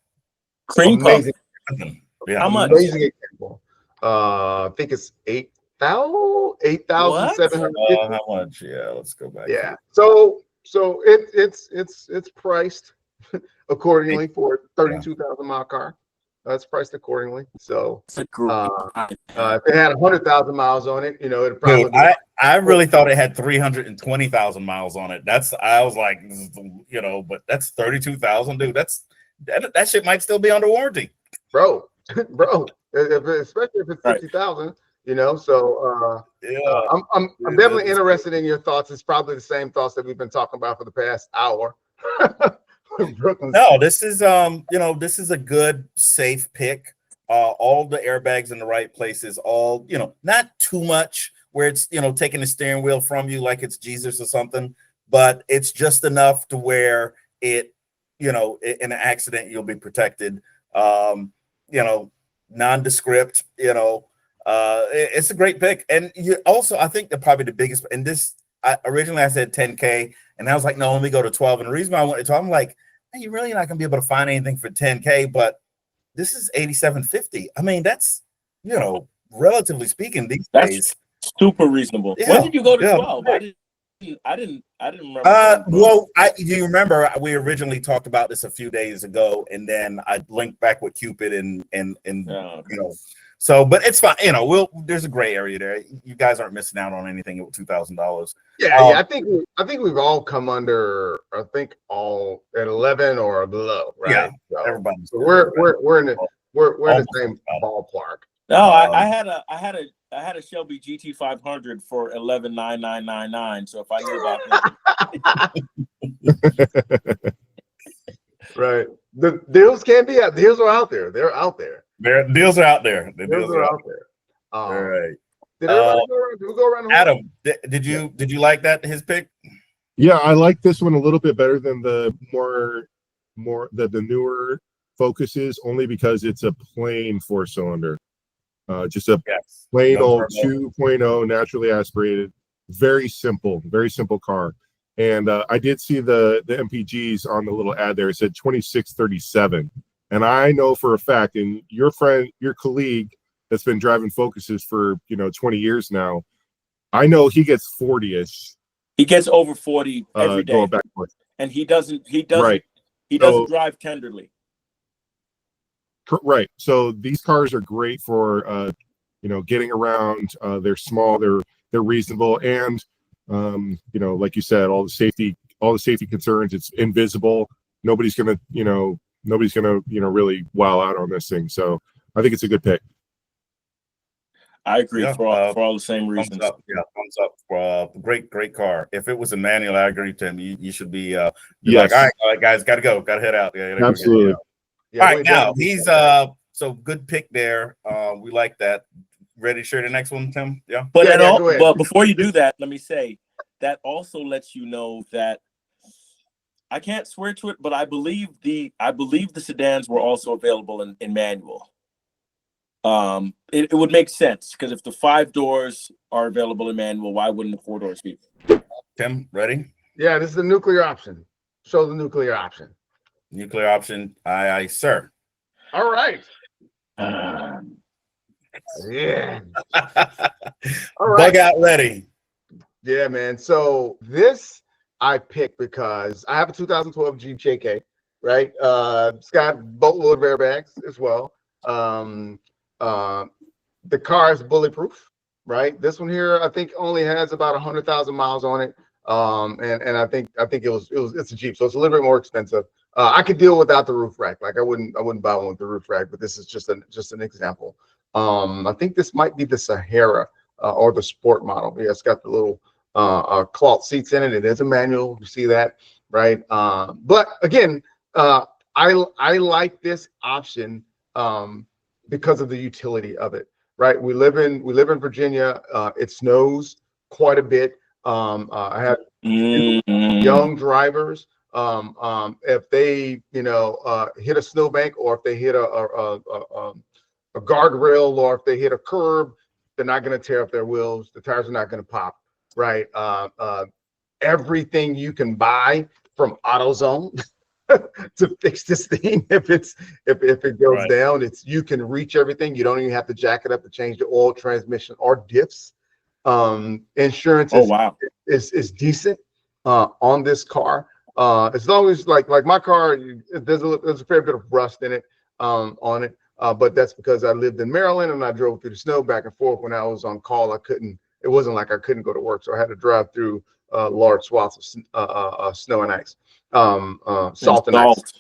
cream amazing. Yeah. How much? Amazing example. I think it's 8,700. How much? Yeah, let's go back. Yeah. So it's priced accordingly for a 32,000 mile car. It's priced accordingly. So if it had 100,000 miles on it, it'd probably. Dude, I really thought it had 320,000 miles on it. I was like, but that's 32,000, dude. That shit might still be under warranty, bro. Especially if it's 50,000. So I'm definitely interested in your thoughts. It's probably the same thoughts that we've been talking about for the past hour. No, this is this is a good, safe pick. All the airbags in the right places, all not too much where it's taking the steering wheel from you like it's Jesus or something, but it's just enough to where it in an accident you'll be protected. Nondescript, it's a great pick. And you also, I think probably the biggest, and this originally I said 10K, and I was like, no, let me go to 12. And the reason why I went to 12, I'm like, hey, you're really not gonna be able to find anything for 10K, but this is 8,750. I mean, that's relatively speaking these days super reasonable. Yeah. When did you go to 12? I didn't remember. Do you remember we originally talked about this a few days ago, and then I linked back with Cupid and so, but it's fine. There's a gray area there. You guys aren't missing out on anything with $2,000. Yeah, I think we've all come under. I think all at 11 or below, right? Yeah, so, everybody. So we're in the same ballpark. No, I had a Shelby GT 500 for $11,999. So if I knew about that, Right. The deals can be out. Deals are out there. They're out there. Deals are out there. The Deals deals are are out out there. there. All right. Did everybody go around? Did we go around the horn? Adam, did you like that his pick? Yeah, I like this one a little bit better than the the newer Focuses, only because it's a plain 4-cylinder. Just a plain old 2.0 naturally aspirated, very simple car. And I did see the MPGs on the little ad there. It said 2637, and I know for a fact, and your colleague that's been driving Focuses for 20 years now, I know he gets 40ish. He gets over 40 every day, going back and forth. And he doesn't Right. He doesn't drive tenderly. Right. So these cars are great for getting around. They're small, they're reasonable, and like you said, all the safety concerns, it's invisible. Nobody's gonna really wow out on this thing. So I think it's a good pick. I agree for all the same reasons. Thumbs up. Great car. If it was a manual, I agree, Tim. You should be yes. Like, all right, guys, gotta head out. Absolutely. All right, now he's so good pick there. We like that. Ready to share the next one, Tim? Yeah. But before you do that, let me say that also lets you know that I can't swear to it, but I believe the sedans were also available in manual. It would make sense, because if the 5 doors are available in manual, why wouldn't the 4 doors be? Tim, ready? Yeah, this is the nuclear option. Show the nuclear option. Nuclear option, aye, sir. All right. Yeah. All right. Bug out ready. Yeah, man. So this I picked because I have a 2012 Jeep JK, right? It's got boatload of airbags as well. The car is bulletproof, right? This one here, I think, only has about 100,000 miles on it. And I think it's a Jeep, so it's a little bit more expensive. I could deal without the roof rack. Like I wouldn't buy one with the roof rack, but this is just an example. I think this might be the Sahara or the Sport model. Yeah, it's got the little cloth seats in it. It is a manual. You see that, right? But again, I like this option because of the utility of it, right? We live in Virginia. It snows quite a bit. I have young drivers. If they hit a snowbank, or if they hit a guardrail, or if they hit a curb, they're not going to tear up their wheels. The tires are not going to pop, right? Everything you can buy from AutoZone to fix this thing, if it goes down, you can reach everything. You don't even have to jack it up to change the oil, transmission, or diffs. Insurance is decent on this car. As long as like my car, there's a fair bit of rust in it on it. But that's because I lived in Maryland and I drove through the snow back and forth. When I was on call, it wasn't like I couldn't go to work, so I had to drive through large swaths of snow and ice, salt and ice,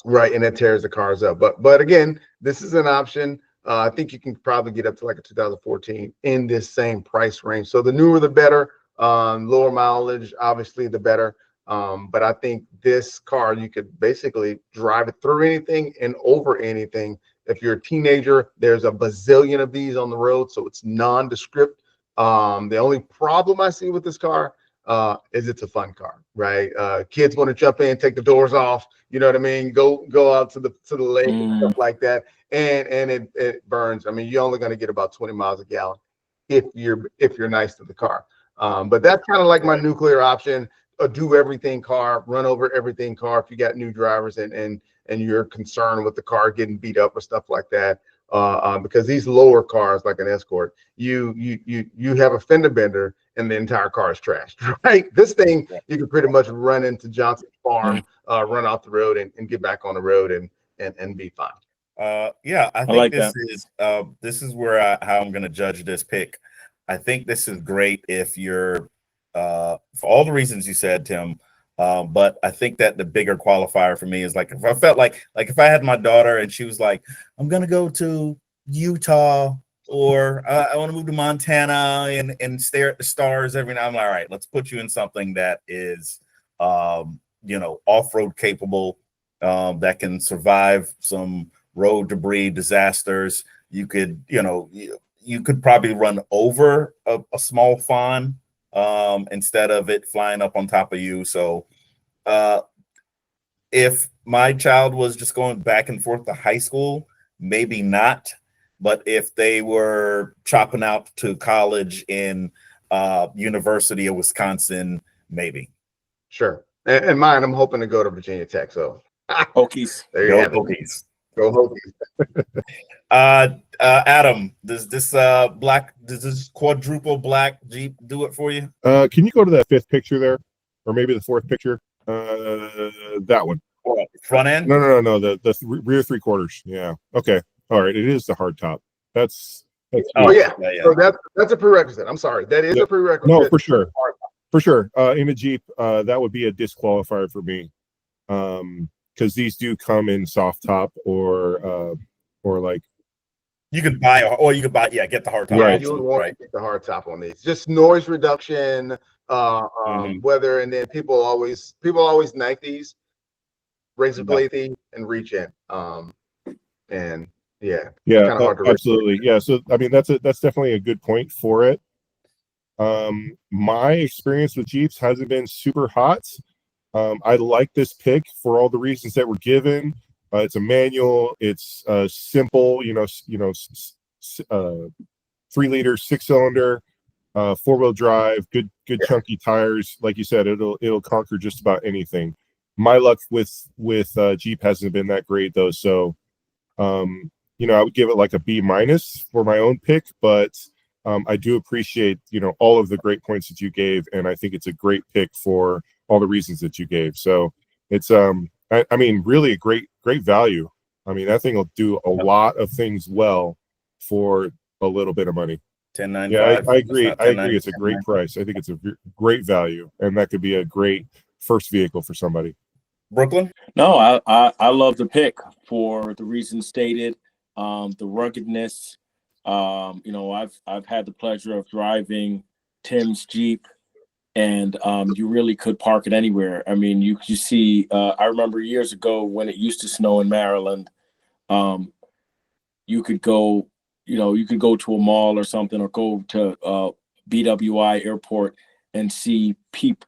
right, and it tears the cars up. But again, this is an option. I think you can probably get up to like a 2014 in this same price range. So the newer the better, lower mileage, obviously the better. But I think this car, you could basically drive it through anything and over anything. If you're a teenager, there's a bazillion of these on the road, so it's nondescript. The only problem I see with this car is it's a fun car, right? Kids want to jump in, take the doors off, you know what I mean? Go out to the lake and stuff like that. And it burns. I mean, you're only going to get about 20 miles a gallon if you're nice to the car. But that's kind of like my nuclear option. A do everything car, run over everything car. If you got new drivers and you're concerned with the car getting beat up or stuff like that, because these lower cars, like an Escort, you have a fender bender and the entire car is trashed, right? This thing, you can pretty much run into Johnson's farm, run off the road and get back on the road and be fine. I think this is where how I'm going to judge this pick. I think this is great if you're for all the reasons you said, Tim. But I think that the bigger qualifier for me is like if I felt like if I had my daughter and she was like, I'm gonna go to Utah or I want to move to Montana and stare at the stars every night. I'm like, all right, let's put you in something that is off-road capable, that can survive some road debris disasters. You could, you could probably run over a small fawn instead of it flying up on top of you. So if my child was just going back and forth to high school, maybe not. But if they were chopping out to college in University of Wisconsin, maybe. Sure. And mine, I'm hoping to go to Virginia Tech. So Hokies. there you Go have it. Hokies. Go Hokies. Adam, does this quadruple black Jeep do it for you? Can you go to that fifth picture there, or maybe the fourth picture? That one. What, front end? No. The rear three quarters. Yeah. Okay. All right. It is the hard top. That's Oh yeah. So that's a prerequisite. I'm sorry. That is a prerequisite. No, for sure. For sure. In a Jeep, that would be a disqualifier for me. Because these do come in soft top or like you could get the hard top. Right. You would want to get the hard top on these. Just noise reduction, weather, and then people always knife these, razor blade these, and reach in. And yeah, absolutely. Yeah. So I mean that's definitely a good point for it. My experience with Jeeps hasn't been super hot. I like this pick for all the reasons that were given. It's a manual. It's simple. 3-liter 6-cylinder, 4-wheel drive. Good chunky tires. Like you said, it'll conquer just about anything. My luck with Jeep hasn't been that great though. So, I would give it like a B- for my own pick, but I do appreciate all of the great points that you gave, and I think it's a great pick for all the reasons that you gave. So it's I mean really a great value. I mean that thing will do a lot of things well for a little bit of money. 10.95. Yeah, I agree. It's a great price. I think it's a great value, and that could be a great first vehicle for somebody. Brooklyn? No, I love the pick for the reasons stated. The ruggedness. I've had the pleasure of driving Tim's Jeep, and you really could park it anywhere. I mean, you see. I remember years ago when it used to snow in Maryland. You could go to a mall or something, or go to BWI Airport and see people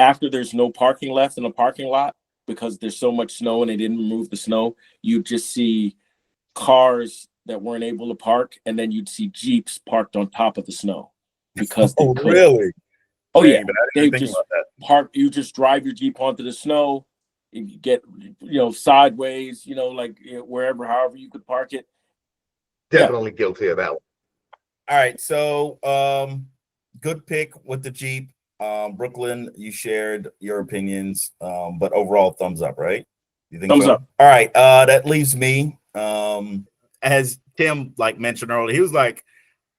after there's no parking left in the parking lot because there's so much snow and they didn't remove the snow. You just see cars that weren't able to park, and then you'd see Jeeps parked on top of the snow because they couldn't. Really? Oh yeah, they just park. You just drive your Jeep onto the snow, and you get sideways, wherever, however you could park it. Definitely guilty of that one. All right, so good pick with the Jeep. Brooklyn, you shared your opinions, but overall thumbs up, right? You think thumbs so? up. All right, that leaves me. As Tim mentioned earlier, he was like,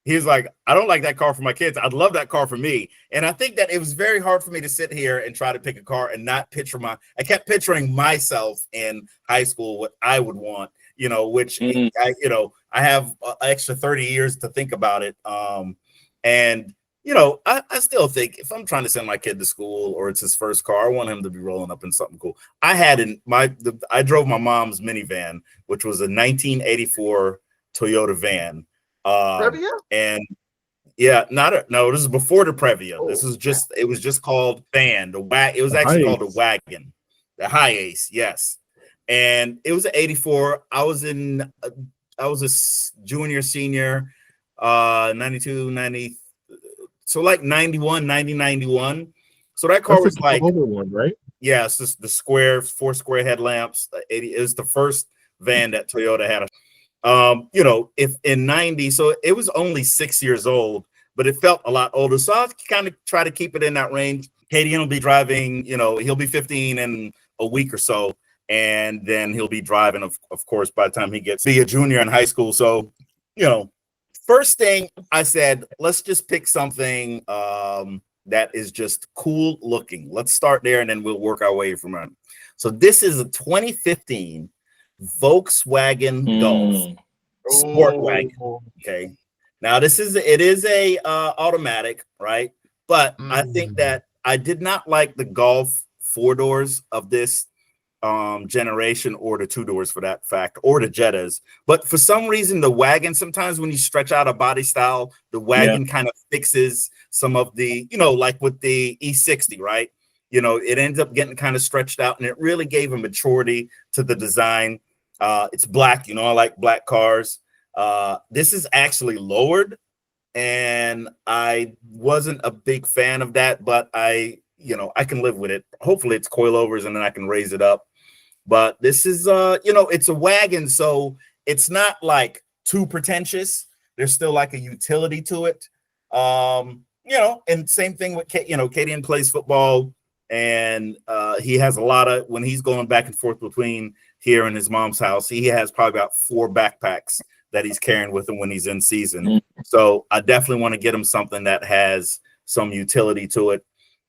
I don't like that car for my kids. I'd love that car for me. And I think that it was very hard for me to sit here and try to pick a car and not picture I kept picturing myself in high school, what I would want, which I have an extra 30 years to think about it. And I still think if I'm trying to send my kid to school or it's his first car, I want him to be rolling up in something cool. I drove my mom's minivan, which was a 1984 Toyota van. Previa? And yeah, no, this is before the Previa. This was it was just called van. It was actually called a wagon, the High Ace, yes. And it was an 84. I was a junior, senior, 92, 90. So like 91, 90, 91. So that car was like older one, right? Yeah, it's just the 4 square headlamps. It was the first van that Toyota had. If in 90, so it was only 6 years old, but it felt a lot older. So I'll kind of try to keep it in that range. Katie will be driving, he'll be 15 in a week or so. And then he'll be driving, of course, by the time he gets to be a junior in high school. So, first thing I said, let's just pick something that is just cool looking. Let's start there and then we'll work our way from there. So this is a 2015 Volkswagen Golf Sport Wagon. Okay. Now it is a automatic, right? But I think that I did not like the Golf 4-doors of this generation, or the 2-doors for that fact, or the Jettas. But for some reason, the wagon, sometimes when you stretch out a body style, the wagon kind of fixes some of the, like with the E60, right? It ends up getting kind of stretched out, and it really gave a maturity to the design. It's black, I like black cars. This is actually lowered, and I wasn't a big fan of that, but I can live with it. Hopefully it's coilovers, and then I can raise it up. But this is, it's a wagon, so it's not like too pretentious. There's still like a utility to it. And same thing with, Cadian plays football, and he has a lot of, when he's going back and forth between here and his mom's house, he has probably about 4 backpacks that he's carrying with him when he's in season. So I definitely want to get him something that has some utility to it.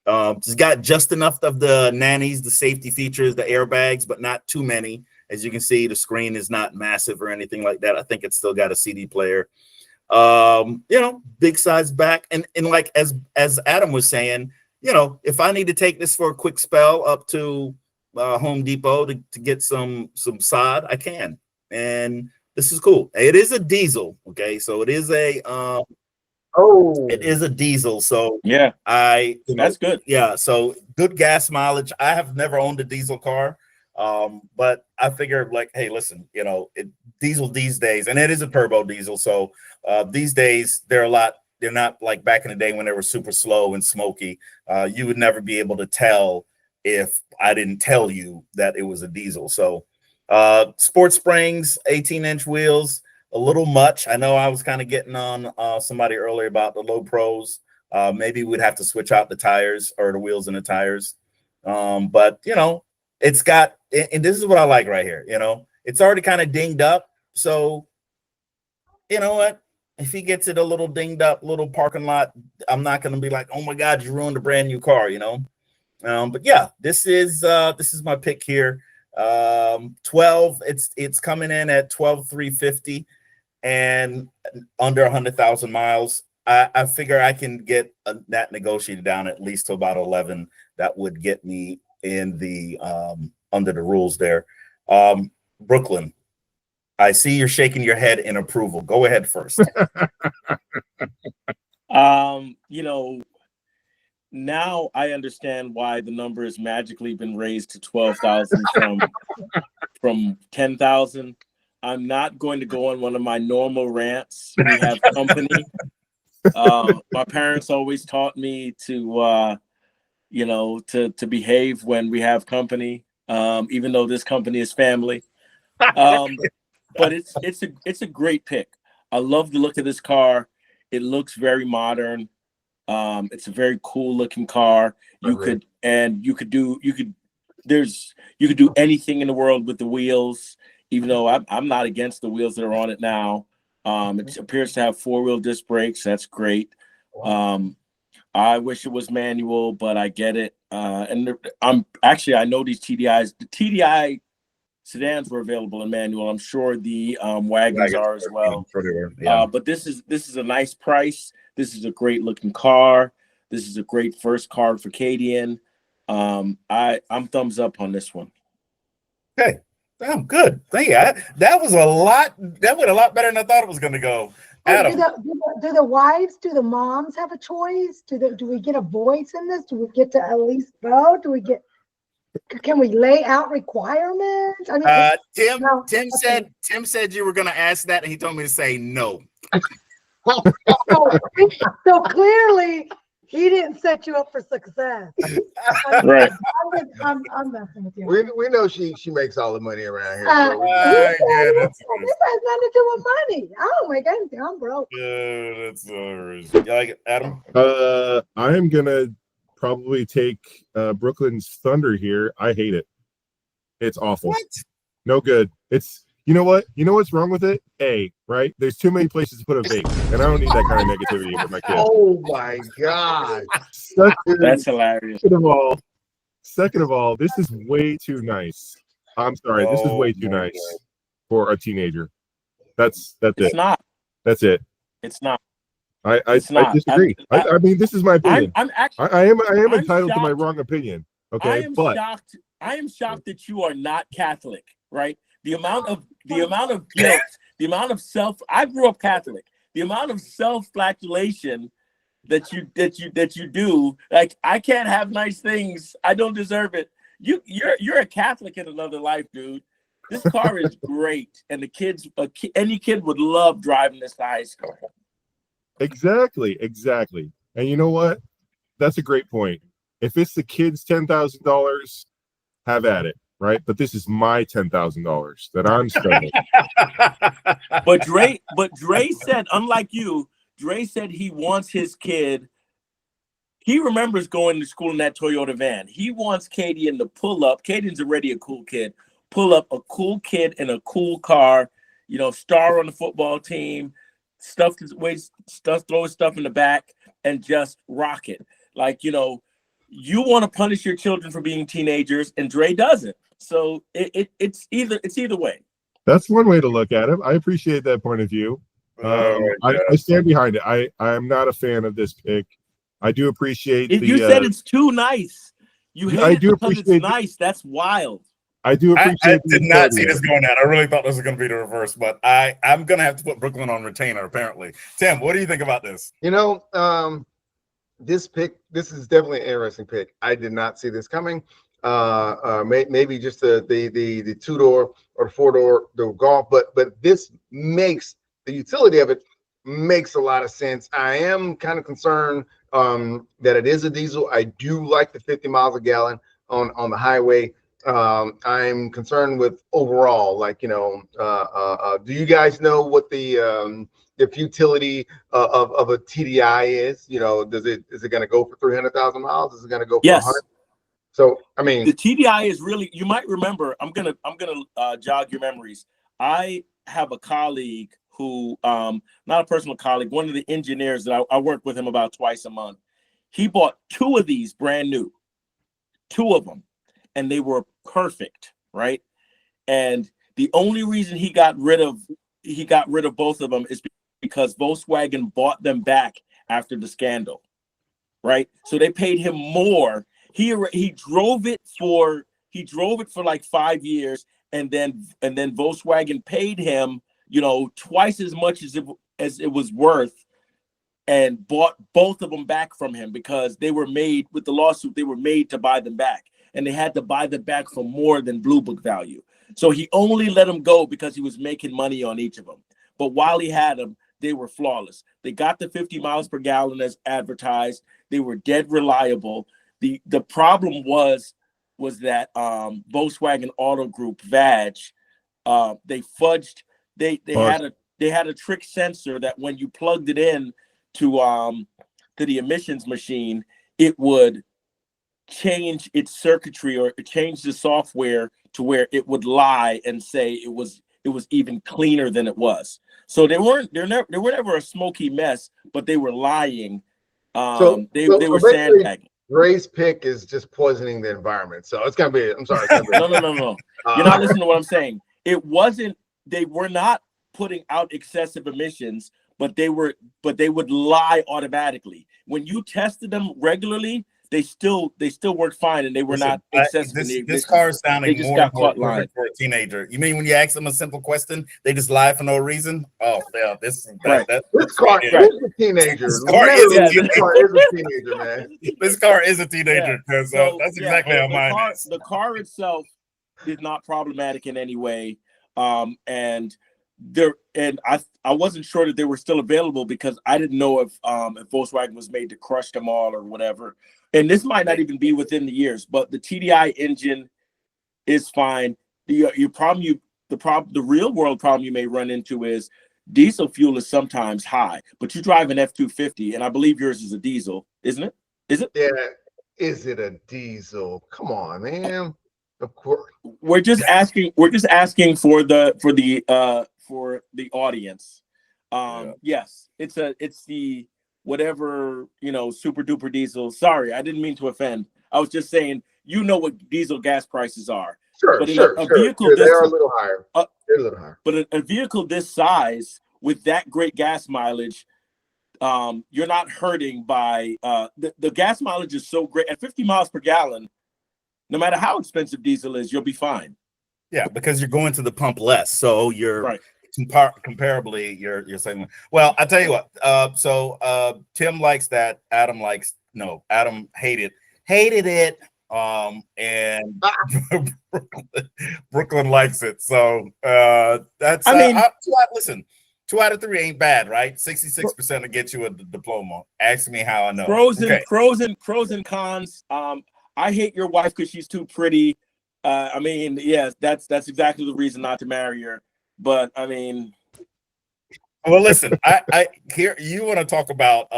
It's got just enough of the nannies, the safety features, the airbags, but not too many. As you can see, the screen is not massive or anything like that. I think it's still got a CD player. Big size back. And like as Adam was saying, if I need to take this for a quick spell up to Home Depot to get some sod, I can. And this is cool. It is a diesel. Okay, so it is a it is a diesel. So yeah, that's good. Yeah, so good gas mileage. I have never owned a diesel car, but I figured, like, hey, listen, diesel these days, and it is a turbo diesel. So these days they're not like back in the day when they were super slow and smoky. You would never be able to tell if I didn't tell you that it was a diesel. So sport springs, 18-inch wheels. A little much. I know I was kind of getting on somebody earlier about the low pros. Maybe we'd have to switch out the tires or the wheels and the tires. But it's got, and this is what I like right here. It's already kind of dinged up. So you know what? If he gets it a little dinged up, little parking lot, I'm not going to be like, oh my God, you ruined a brand new car, But yeah, this is my pick here. 12. It's coming in at 12,350. And under 100,000 miles. I figure I can get that negotiated down at least to about 11. That would get me in the under the rules there. Brooklyn, I see you're shaking your head in approval. Go ahead first. Now I understand why the number has magically been raised to 12,000 from 10,000. I'm not going to go on one of my normal rants. We have company. My parents always taught me to behave when we have company, even though this company is family. But it's a great pick. I love the look of this car. It looks very modern. It's a very cool looking car. You could do anything in the world with the wheels. Even though I'm not against the wheels that are on it now. It appears to have 4-wheel disc brakes. That's great. I wish it was manual, but I get it. And I know these TDIs. The TDI sedans were available in manual. I'm sure the wagons are as well. Yeah. But this is a nice price. This is a great looking car. This is a great first car for Cadian. I'm thumbs up on this one. Okay. Damn good. Thank you. That was a lot. That went a lot better than I thought it was going to go. Adam. Do the wives, do the moms have a choice? Do we get a voice in this? Do we get to at least vote? Can we lay out requirements? I mean, Tim said you were going to ask that, and he told me to say no. So clearly he didn't set you up for success. Right. I'm messing with you. We know she makes all the money around here. This has nothing to do with money. I don't make anything. I'm broke. That's you like it, Adam? I am gonna probably take Brooklyn's Thunder here. I hate it. It's awful. What? No good. It's you know what's wrong with it? Right? There's too many places to put a vape, and I don't need that kind of negativity with my kids. Oh my God. That's hilarious. Second of all, this is way too nice. I'm sorry, this is way too nice for a teenager. That's it. It's not. That's it. It's not. I not. disagree. I mean, this is my opinion. I'm actually. I am I'm entitled to my shocked. wrong opinion. I Okay, am but shocked. I am shocked that you are not Catholic, right? The amount of guilt, the amount of self. I grew up Catholic. The amount of self-flagellation that you do. Like, I can't have nice things. I don't deserve it. You're a Catholic in another life, dude. This car is great, and the kids, any kid would love driving this to high school. exactly. And you know what? That's a great point. If it's the kid's $10,000, have at it, right? But this is my $10,000 that I'm spending. But Dre said, unlike you, Dre said he wants his kid. He remembers going to school in that Toyota van. He wants Kaden to pull up. Kaden's already a cool kid. Pull up a cool kid in a cool car, star on the football team, throw his stuff in the back, and just rock it. Like, you want to punish your children for being teenagers, and Dre doesn't. So it's either way. That's one way to look at it. I appreciate that point of view. I stand behind it. I am not a fan of this pick. I do appreciate you said it's too nice. You hate it because it's nice. That's wild. I do appreciate. I did not see this going down. I really thought this was going to be the reverse, but I'm going to have to put Brooklyn on retainer. Apparently, Tim, what do you think about this? This pick. This is definitely an interesting pick. I did not see this coming. Maybe just the 2-door or the 4-door the Golf, but this makes the utility of it makes a lot of sense. I am kind of concerned that it is a diesel. I do like the 50 miles a gallon on the highway. I'm concerned with overall, do you guys know what the futility of a TDI is? Is it going to go for 300,000 miles? Is it going to go for 100? So, I mean, the TDI is really, you might remember, I'm gonna jog your memories. I have a colleague who, not a personal colleague, one of the engineers that I work with him about twice a month. He bought 2 of these brand new, 2 of them, and they were perfect, right? And the only reason he got rid of both of them is because Volkswagen bought them back after the scandal, right? So they paid him more. He drove it for like 5 years, and then Volkswagen paid him, twice as much as it was worth, and bought both of them back from him because they were made with the lawsuit. They were made to buy them back, and they had to buy them back for more than Blue Book value. So he only let them go because he was making money on each of them. But while he had them, they were flawless. They got the 50 miles per gallon as advertised. They were dead reliable. The problem was that Volkswagen Auto Group VAG, they fudged. They had a trick sensor that when you plugged it in to the emissions machine, it would change its circuitry or change the software to where it would lie and say it was even cleaner than it was. So they were never a smoky mess, but they were lying. They were sandbagging. Ray's pick is just poisoning the environment. So it's gonna be. I'm sorry. No. You're not listening to what I'm saying. It wasn't. They were not putting out excessive emissions, but they would lie automatically. When you tested them regularly, they still worked fine, and they were not excessive. This car is sounding more perfect for a teenager. You mean when you ask them a simple question, they just lie for no reason? Oh, yeah, this car is a teenager. This car is a teenager, man. This car is a teenager because that's exactly how mine is. The car itself is not problematic in any way, and I wasn't sure that they were still available because I didn't know if Volkswagen was made to crush them all or whatever. And this might not even be within the years, but the TDI engine is fine. The real world problem you may run into is diesel fuel is sometimes high, but you drive an F-250, and I believe yours is a diesel, isn't it? Is it? Yeah. Is it a diesel? Come on, man. Of course. We're just asking for the audience. Yes, it's the whatever, super duper diesel. Sorry, I didn't mean to offend. I was just saying, what diesel gas prices are. Sure, but they are a little higher. They're a little higher. But a vehicle this size with that great gas mileage, you're not hurting by the gas mileage is so great at 50 miles per gallon. No matter how expensive diesel is, you'll be fine. Yeah, because you're going to the pump less, so you're right. Comparably, you're saying. Well, I tell you what. So Tim likes that. Adam hated it. And Brooklyn likes it. So that's. Listen. 2 out of 3 ain't bad, right? 66% to get you a diploma. Ask me how I know. Pros and cons. I hate your wife because she's too pretty. I mean, yes, that's exactly the reason not to marry her. But I mean, well, listen, I here you want to talk about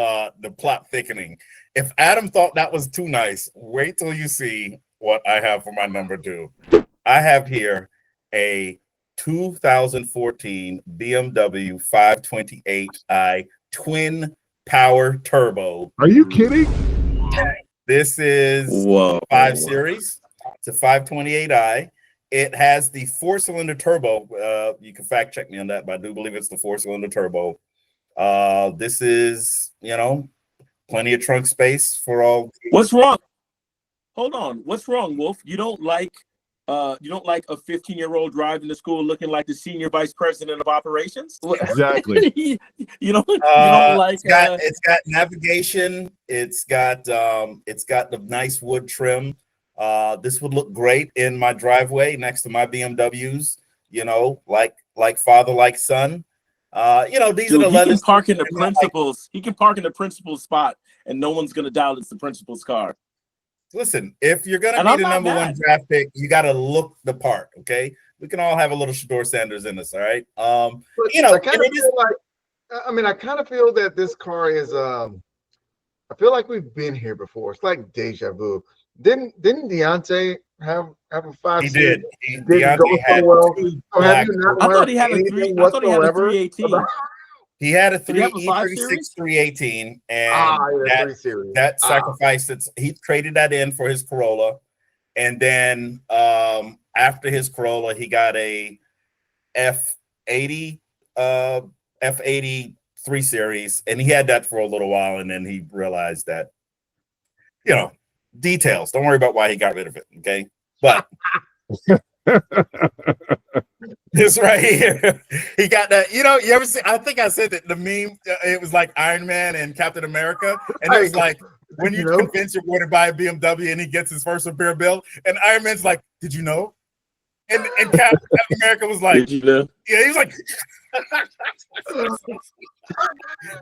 the plot thickening. If Adam thought that was too nice, wait till you see what I have for my number 2. I have here a 2014 BMW 528i twin power turbo. Are you kidding? This is 5 Series. It's a 528i. It has the 4-cylinder turbo. You can fact check me on that, but I do believe it's the 4-cylinder turbo. This is, plenty of trunk space for all. What's wrong? Hold on. What's wrong, Wolf? You don't like a 15-year-old driving to school looking like the senior vice president of operations? Exactly. you don't like it's got navigation. It's got the nice wood trim. This would look great in my driveway next to my BMWs, like father, like son. These are the leather. He can park in the principal's spot and no one's gonna doubt it's the principal's car. Listen, if you're gonna be the number 1 draft pick, you gotta look the part, okay? We can all have a little Shador Sanders in us, all right? I kind of feel that this car is I feel like we've been here before. It's like deja vu. Didn't Deontay have a 5 He series? did. Deontay had well. I thought he had a 318. He had a 336 318, and that sacrificed it. He traded that in for his Corolla, and then after his Corolla, he got a F80 3 Series, and he had that for a little while, and then he realized that, details. Don't worry about why he got rid of it, okay? But this right here, he got that. You ever see? I think I said that the meme. It was like Iron Man and Captain America, and it was like when you convince your boy to buy a BMW and he gets his first repair bill, and Iron Man's like, "Did you know?" And Captain America was like, "Did you know?" Yeah, he was like,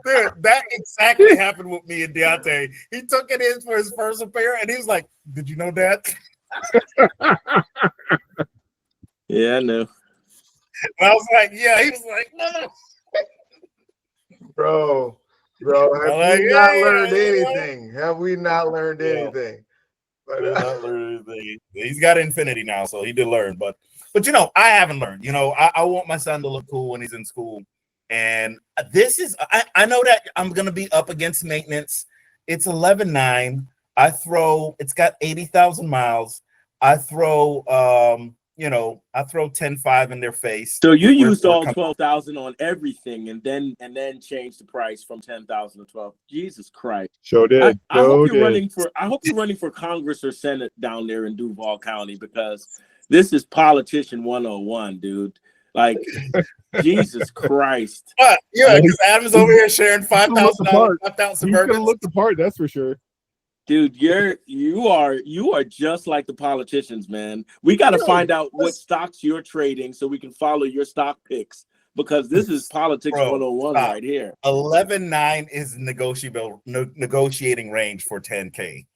dude, that exactly happened with me and Deontay. He took it in for his first repair, and he was like, "Did you know that?" Yeah, I know. And I was like, "Yeah." He was like, "No." Bro, have we not learned anything? Have we not learned anything? He's got Infinity now, so he did learn. But I haven't learned. I want my son to look cool when he's in school. And this is, I know that I'm going to be up against maintenance. It's 11.9. It's got 80,000 miles. I throw 10.5 in their face. So you used all 12,000 on everything and then changed the price from 10,000 to 12. Jesus Christ. Sure did. I hope you're running for Congress or Senate down there in Duval County, because this is politician 101, dude. Like, Jesus Christ. But yeah, because Adam's over here sharing $5,000. He's gonna look the part, that's for sure. Dude, you are just like the politicians, man. We got to find out what stocks you're trading so we can follow your stock picks, because this is politics 101 right here. 11.9 is negotiating range for 10K.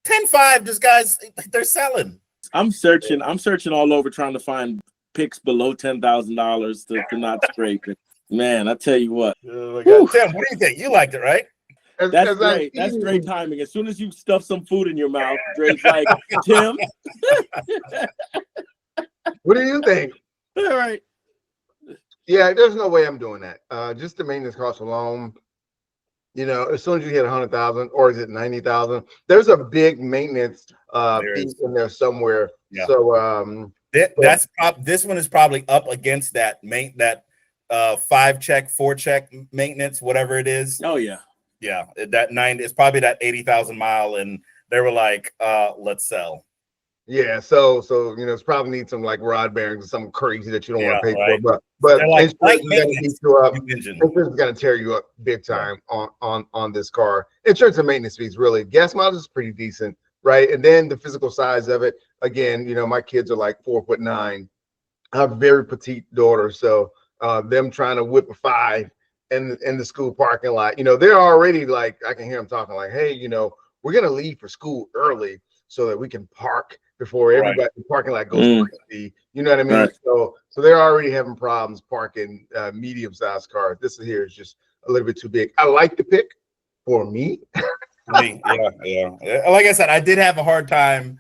10.5, just guys, they're selling. I'm searching all over trying to find picks below $10,000 to not scrape it. Man, I tell you what. Oh Tim, what do you think? You liked it, right? That's great. That's great timing. As soon as you stuff some food in your mouth, Drake's like, "Tim, what do you think?" All right. Yeah, there's no way I'm doing that. Just the maintenance cost alone. As soon as you hit 100,000, or is it 90,000? There's a big maintenance piece in there somewhere. Yeah. So this one is probably up against that 5-check, 4-check maintenance, whatever it is. Oh yeah. Yeah, it's probably that 80,000 mile, and they were like, let's sell. Yeah, so it's probably need some like rod bearings or something crazy that you don't want to pay right. for. But like, insurance is gonna beat you up. engine. Insurance is gonna tear you up big time on this car. Insurance and maintenance fees, really. Gas mileage is pretty decent, right? And then the physical size of it. Again, my kids are like 4'9". I have a very petite daughter, so them trying to whip a 5 in the school parking lot, they're already like, I can hear them talking like, hey, we're gonna leave for school early so that we can park before everybody the parking lot goes crazy. You know what I mean? Right. So they're already having problems parking medium-sized cars. This here is just a little bit too big. I like the pick for me. Yeah. Like I said, I did have a hard time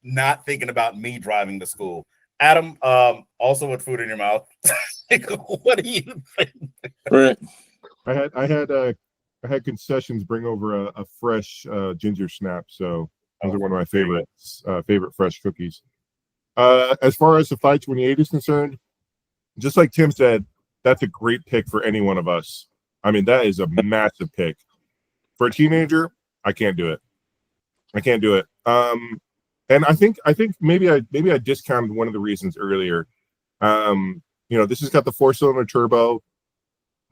not thinking about me driving to school. Adam, also with food in your mouth. What do you think? Right. I had concessions bring over a fresh ginger snap, so those are one of my favorite fresh cookies. As far as the 528 is concerned, just like Tim said, that's a great pick for any one of us. I mean, that is a massive pick for a teenager. I can't do it. And I think maybe I discounted one of the reasons earlier. This has got the 4-cylinder turbo.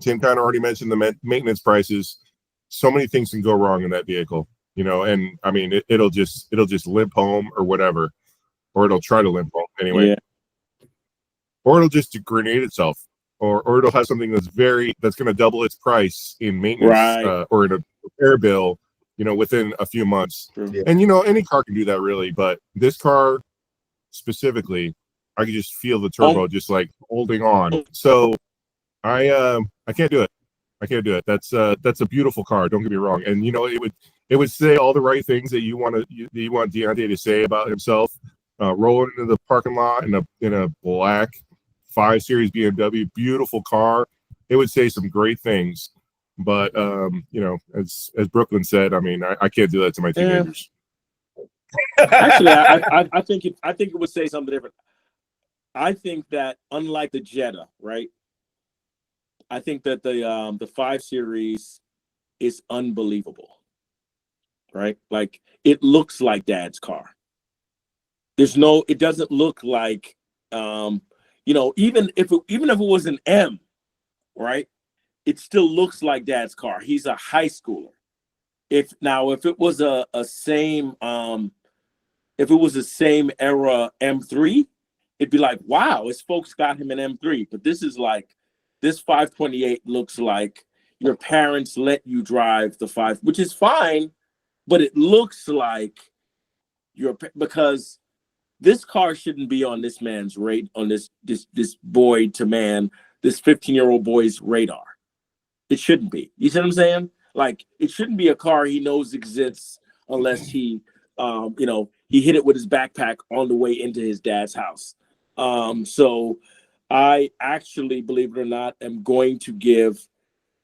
Tim kind of already mentioned the maintenance prices. So many things can go wrong in that vehicle, and I mean, it'll just limp home or whatever, or it'll try to limp home anyway, or it'll just grenade itself, or it'll have something that's going to double its price in maintenance, or in a repair bill, within a few months. Yeah. And any car can do that really, but this car specifically, I can just feel the turbo just like holding on. So I can't do it. That's a beautiful car. Don't get me wrong. And it would say all the right things that you want Deontay to say about himself. Rolling into the parking lot in a black 5 Series BMW, beautiful car. It would say some great things. But as Brooklyn said, I mean, I can't do that to my teenagers. Actually, I think it would say something different. I think that unlike the Jetta, right? I think that the 5 Series is unbelievable, right? Like, it looks like Dad's car. It doesn't look like, even if it was an M, right? It still looks like Dad's car. He's a high schooler. If it was a same era M3, it'd be like, wow, his folks got him an M3. But this 528 looks like your parents let you drive the 5, which is fine, but it looks like because this car shouldn't be on this man's on this boy to man, this 15-year-old boy's radar. It shouldn't be. You see what I'm saying? Like, it shouldn't be a car he knows exists unless he hit it with his backpack on the way into his dad's house. So I actually, believe it or not, am going to give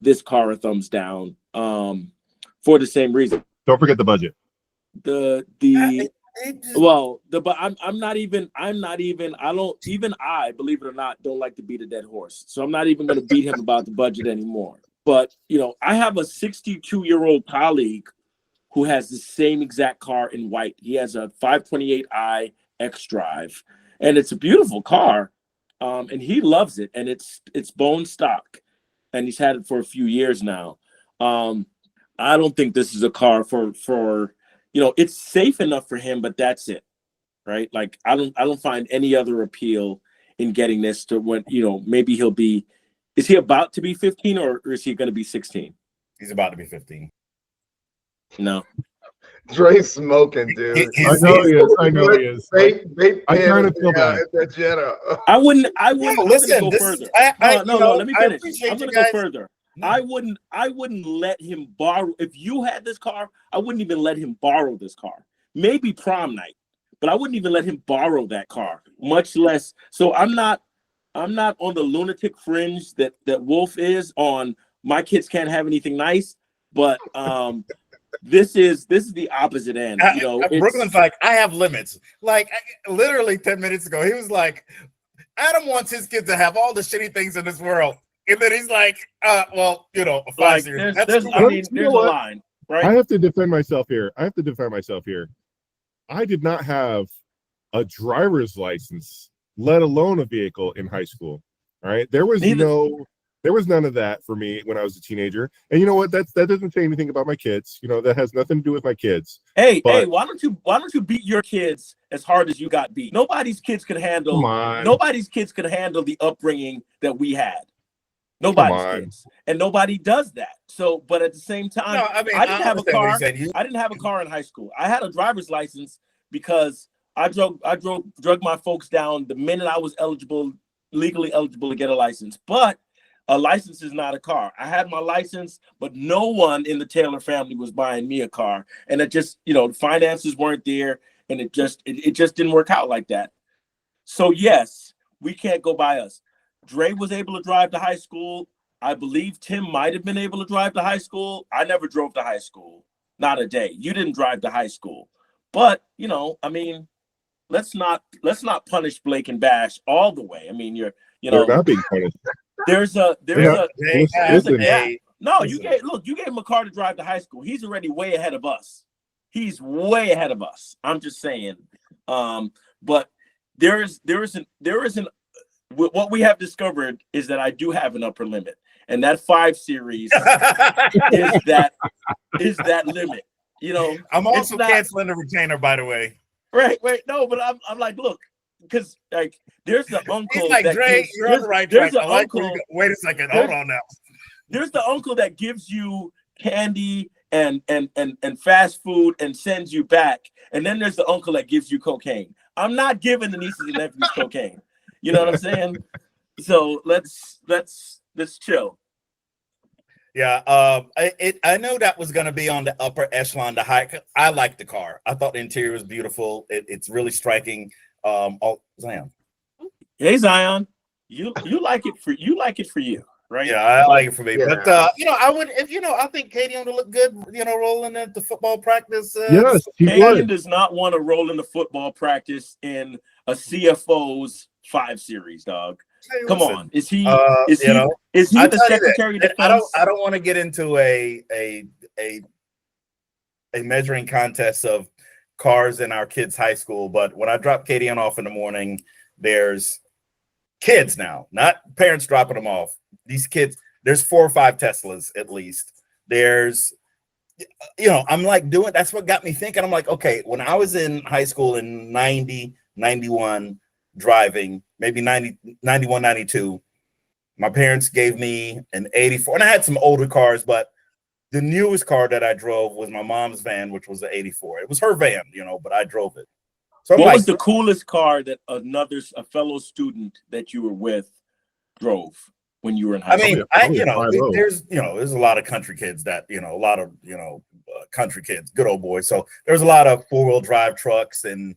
this car a thumbs down for the same reason. Don't forget the budget. But I'm not even, I believe it or not, don't like to beat a dead horse. So I'm not even going to beat him about the budget anymore. But, I have a 62-year-old colleague who has the same exact car in white. He has a 528i X-Drive, and it's a beautiful car. And he loves it, and it's bone stock, and he's had it for a few years now. I don't think this is a car for it's safe enough for him, but that's it, right? Like, I don't find any other appeal in getting this to when maybe he'll be. Is he about to be 15 or is he going to be 16? He's about to be 15. No. Dre's smoking, dude. I know he is. I kind of feel bad. That Jetta. I wouldn't. Listen, go further. No. Let me finish. I'm going to go further. No. I wouldn't let him borrow. If you had this car, I wouldn't even let him borrow this car. Maybe prom night, but I wouldn't even let him borrow that car. Much less. So I'm not on the lunatic fringe that Wolf is on. My kids can't have anything nice, but this is the opposite end. Brooklyn's like, I have limits. Like, literally 10 minutes ago, he was like, Adam wants his kids to have all the shitty things in this world. And then he's like, well, you know, a 5 Like Series. there's That's cool. I mean, You know there's a what? line, right? I have to defend myself here. I did not have a driver's license, let alone a vehicle in high school. All right. There was none of that for me when I was a teenager. And you know what? That doesn't say anything about my kids. You know, that has nothing to do with my kids. Hey, But why don't you beat your kids as hard as you got beat? Nobody's kids could handle the upbringing that we had. Nobody's kids. And nobody does that. So, but at the same time, No, I mean, I didn't have a understand what car. he's saying. I didn't have a car in high school. I had a driver's license because I drug my folks down the minute I was legally eligible to get a license. But a license is not a car. I had my license, but no one in the Taylor family was buying me a car. And it just, the finances weren't there, and it just didn't work out like that. So yes, we can't go by us. Dre was able to drive to high school. I believe Tim might have been able to drive to high school. I never drove to high school. Not a day. You didn't drive to high school. But, I mean, let's not punish Blake and Bash all the way. I mean, they're not being punished. There's a gap. No, listen. you gave him a car to drive to high school. He's already way ahead of us. He's way ahead of us. I'm just saying. But there isn't what we have discovered is that I do have an upper limit, and that 5 Series is that limit. I'm also canceling the retainer, by the way. Right. No, but I'm like, look, because like there's the uncle. He's like, Dre, you're on the right track. I like wait a second, hold on now. There's the uncle that gives you candy and fast food and sends you back, and then there's the uncle that gives you cocaine. I'm not giving the nieces and nephews cocaine. You know what I'm saying? So let's chill. Yeah, I know that was going to be on the upper echelon. I like the car. I thought the interior was beautiful. It's really striking. Zion. Hey Zion, you like it for you, right? Yeah, I like it for me. Yeah. But I would I think Katie would look good. Rolling at the football practice. Yes, he Kaden would. does not want to roll into football practice in a CFO's 5 Series, dog. Come on, is he the Secretary of Defense? I don't want to get into a measuring contest of cars in our kids' high school, but when I drop Katie off in the morning, there's kids now, not parents dropping them off. These kids, there's 4 or 5 Teslas at least. There's, I'm like that's what got me thinking. I'm like, okay, when I was in high school in 90, 91, driving, maybe 90, 91, 92, my parents gave me an 84, and I had some older cars, but the newest car that I drove was my mom's van, which was an 84. It was her van, but I drove it. So what was the coolest car that a fellow student that you were with drove when you were in high school? I mean, there's a lot of country kids that, a lot of, country kids, good old boys. So there's a lot of 4-wheel drive trucks and,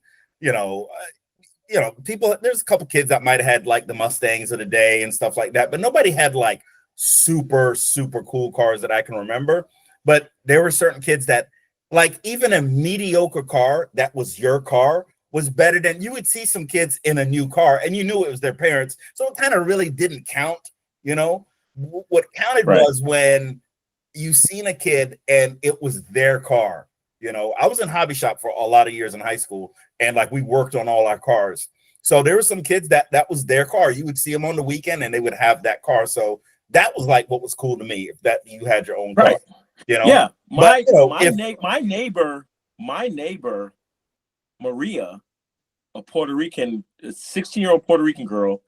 people, there's a couple kids that might have had like the Mustangs of the day and stuff like that, but nobody had like super, super cool cars that I can remember. But there were certain kids that like even a mediocre car that was your car was better than you would see some kids in a new car and you knew it was their parents. So it kind of really didn't count. What counted was when you seen a kid and it was their car. I was in hobby shop for a lot of years in high school, and like we worked on all our cars. So there were some kids that was their car. You would see them on the weekend and they would have that car. So that was like what was cool to me, if that you had your own car. Right. Yeah. My neighbor, Maria, a 16-year-old Puerto Rican girl,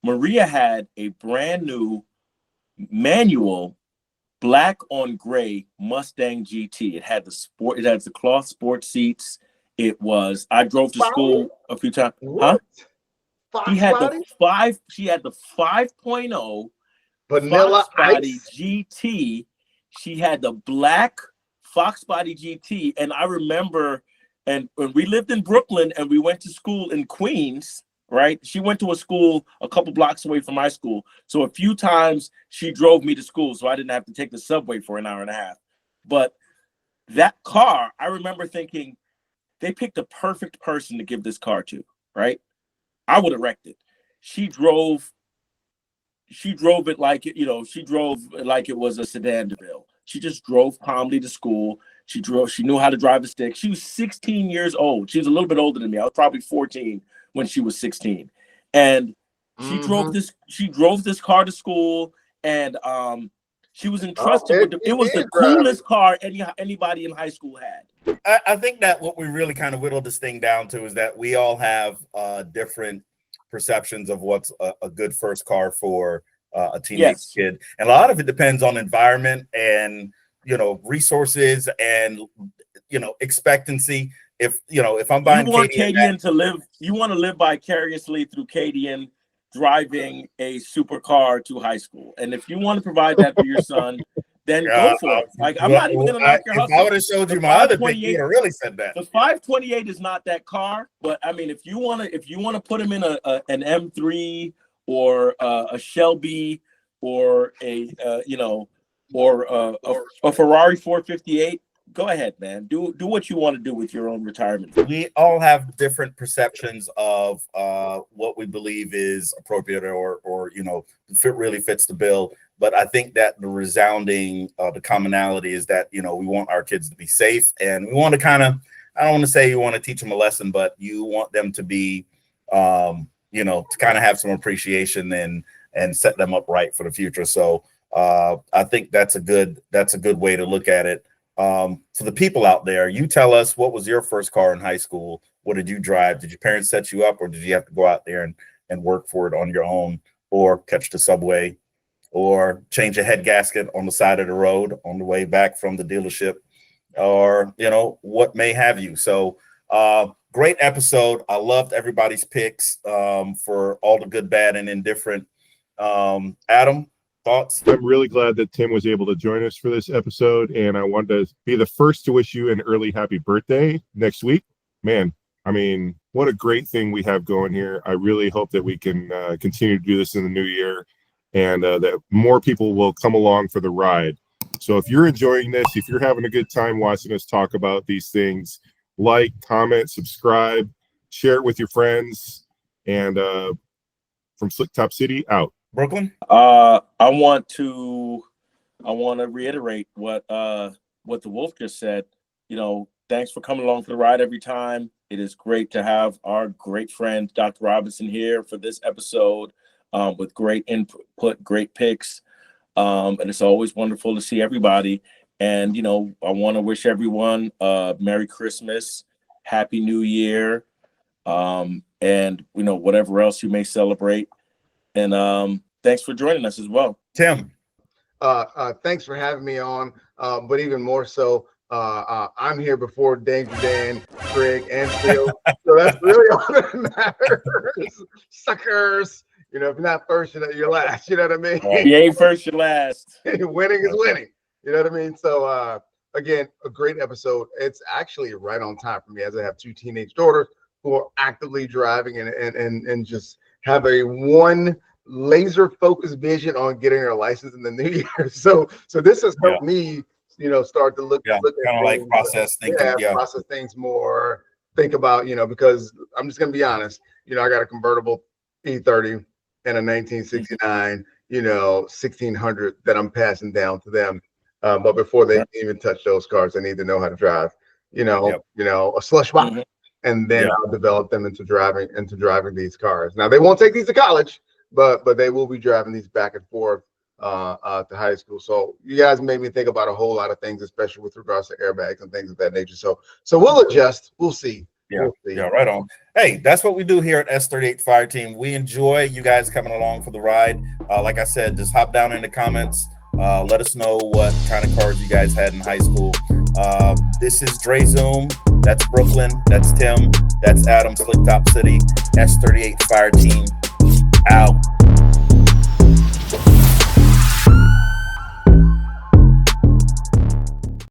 Maria had a brand new manual black on gray Mustang GT. It had the cloth sport seats. I drove to school a few times. Huh? She had the 5.0 vanilla Fox Body ice GT. She had the black Fox Body GT, and I remember, and when we lived in Brooklyn and we went to school in Queens, right? She went to a school a couple blocks away from my school. So a few times she drove me to school so I didn't have to take the subway for an hour and a half. But that car, I remember thinking, they picked the perfect person to give this car to, right? I would have wrecked it. She drove she drove it like it, she drove like it was a sedan DeVille. She just drove calmly to school. She knew how to drive a stick. She was 16 years old. She was a little bit older than me. I was probably 14 when she was 16. And she drove this car to school, and she was entrusted with it was the coolest car anybody in high school had. I think that what we really kind of whittled this thing down to is that we all have different perceptions of what's a good first car for a teenage kid, and a lot of it depends on environment and resources and expectancy. If I'm buying, you want Cadian to live, you want to live vicariously through Cadian driving a supercar to high school, and if you want to provide that for your son, then go for it. Like, I'm not even gonna knock your hustle. If I would have showed you my other pick, you would have really said that. The 528 is not that car, but I mean, if you want to put him in an M3 or a Shelby or a Ferrari 458, go ahead, man. Do what you want to do with your own retirement. We all have different perceptions of what we believe is appropriate or really fits the bill. But I think that the resounding, the commonality is that, we want our kids to be safe, and we want to I don't want to say you want to teach them a lesson, but you want them to be, to kind of have some appreciation and set them up right for the future. So I think that's a good way to look at it. For the people out there, you tell us, what was your first car in high school? What did you drive? Did your parents set you up, or did you have to go out there and work for it on your own, or catch the subway, or change a head gasket on the side of the road on the way back from the dealership, or what may have you? So great episode. I loved everybody's picks for all the good, bad, and indifferent. Adam, thoughts? I'm really glad that Tim was able to join us for this episode, and I wanted to be the first to wish you an early happy birthday next week. Man, I mean, what a great thing we have going here. I really hope that we can continue to do this in the new year, and that more people will come along for the ride. So if you're enjoying this, if you're having a good time watching us talk about these things, like, comment, subscribe, share it with your friends, and from Slick Top City, out. Brooklyn? I want to reiterate what the Wolf just said. Thanks for coming along for the ride every time. It is great to have our great friend Dr. Robinson here for this episode, with great input, great picks, and it's always wonderful to see everybody. And I want to wish everyone Merry Christmas, Happy New Year, and whatever else you may celebrate. And thanks for joining us as well. Tim. Thanks for having me on. But even more so, I'm here before Danger Dan, Craig, and Phil. So that's really all that matters. Suckers. If you're not first, you're last. You know what I mean? You ain't first, you're last. Winning is winning. You know what I mean? So again, a great episode. It's actually right on time for me, as I have two teenage daughters who are actively driving and just have a one laser focused vision on getting their license in the new year. So this has helped me, start to look at kind of like process things. Process things more. Think about, because I'm just gonna be honest. I got a convertible E30 and a 1969, 1600 that I'm passing down to them. But before they even touch those cars, they need to know how to drive. A slush box. And then I'll develop them into driving these cars. Now they won't take these to college, but they will be driving these back and forth to high school. So you guys made me think about a whole lot of things, especially with regards to airbags and things of that nature. So we'll adjust. We'll see. Yeah, right on. Hey, that's what we do here at S38 Fire Team. We enjoy you guys coming along for the ride. Like I said, just hop down in the comments. Let us know what kind of cars you guys had in high school. This is Dre Zoom. That's Brooklyn. That's Tim. That's Adam, Slick Top City. S38 Fire Team. Out.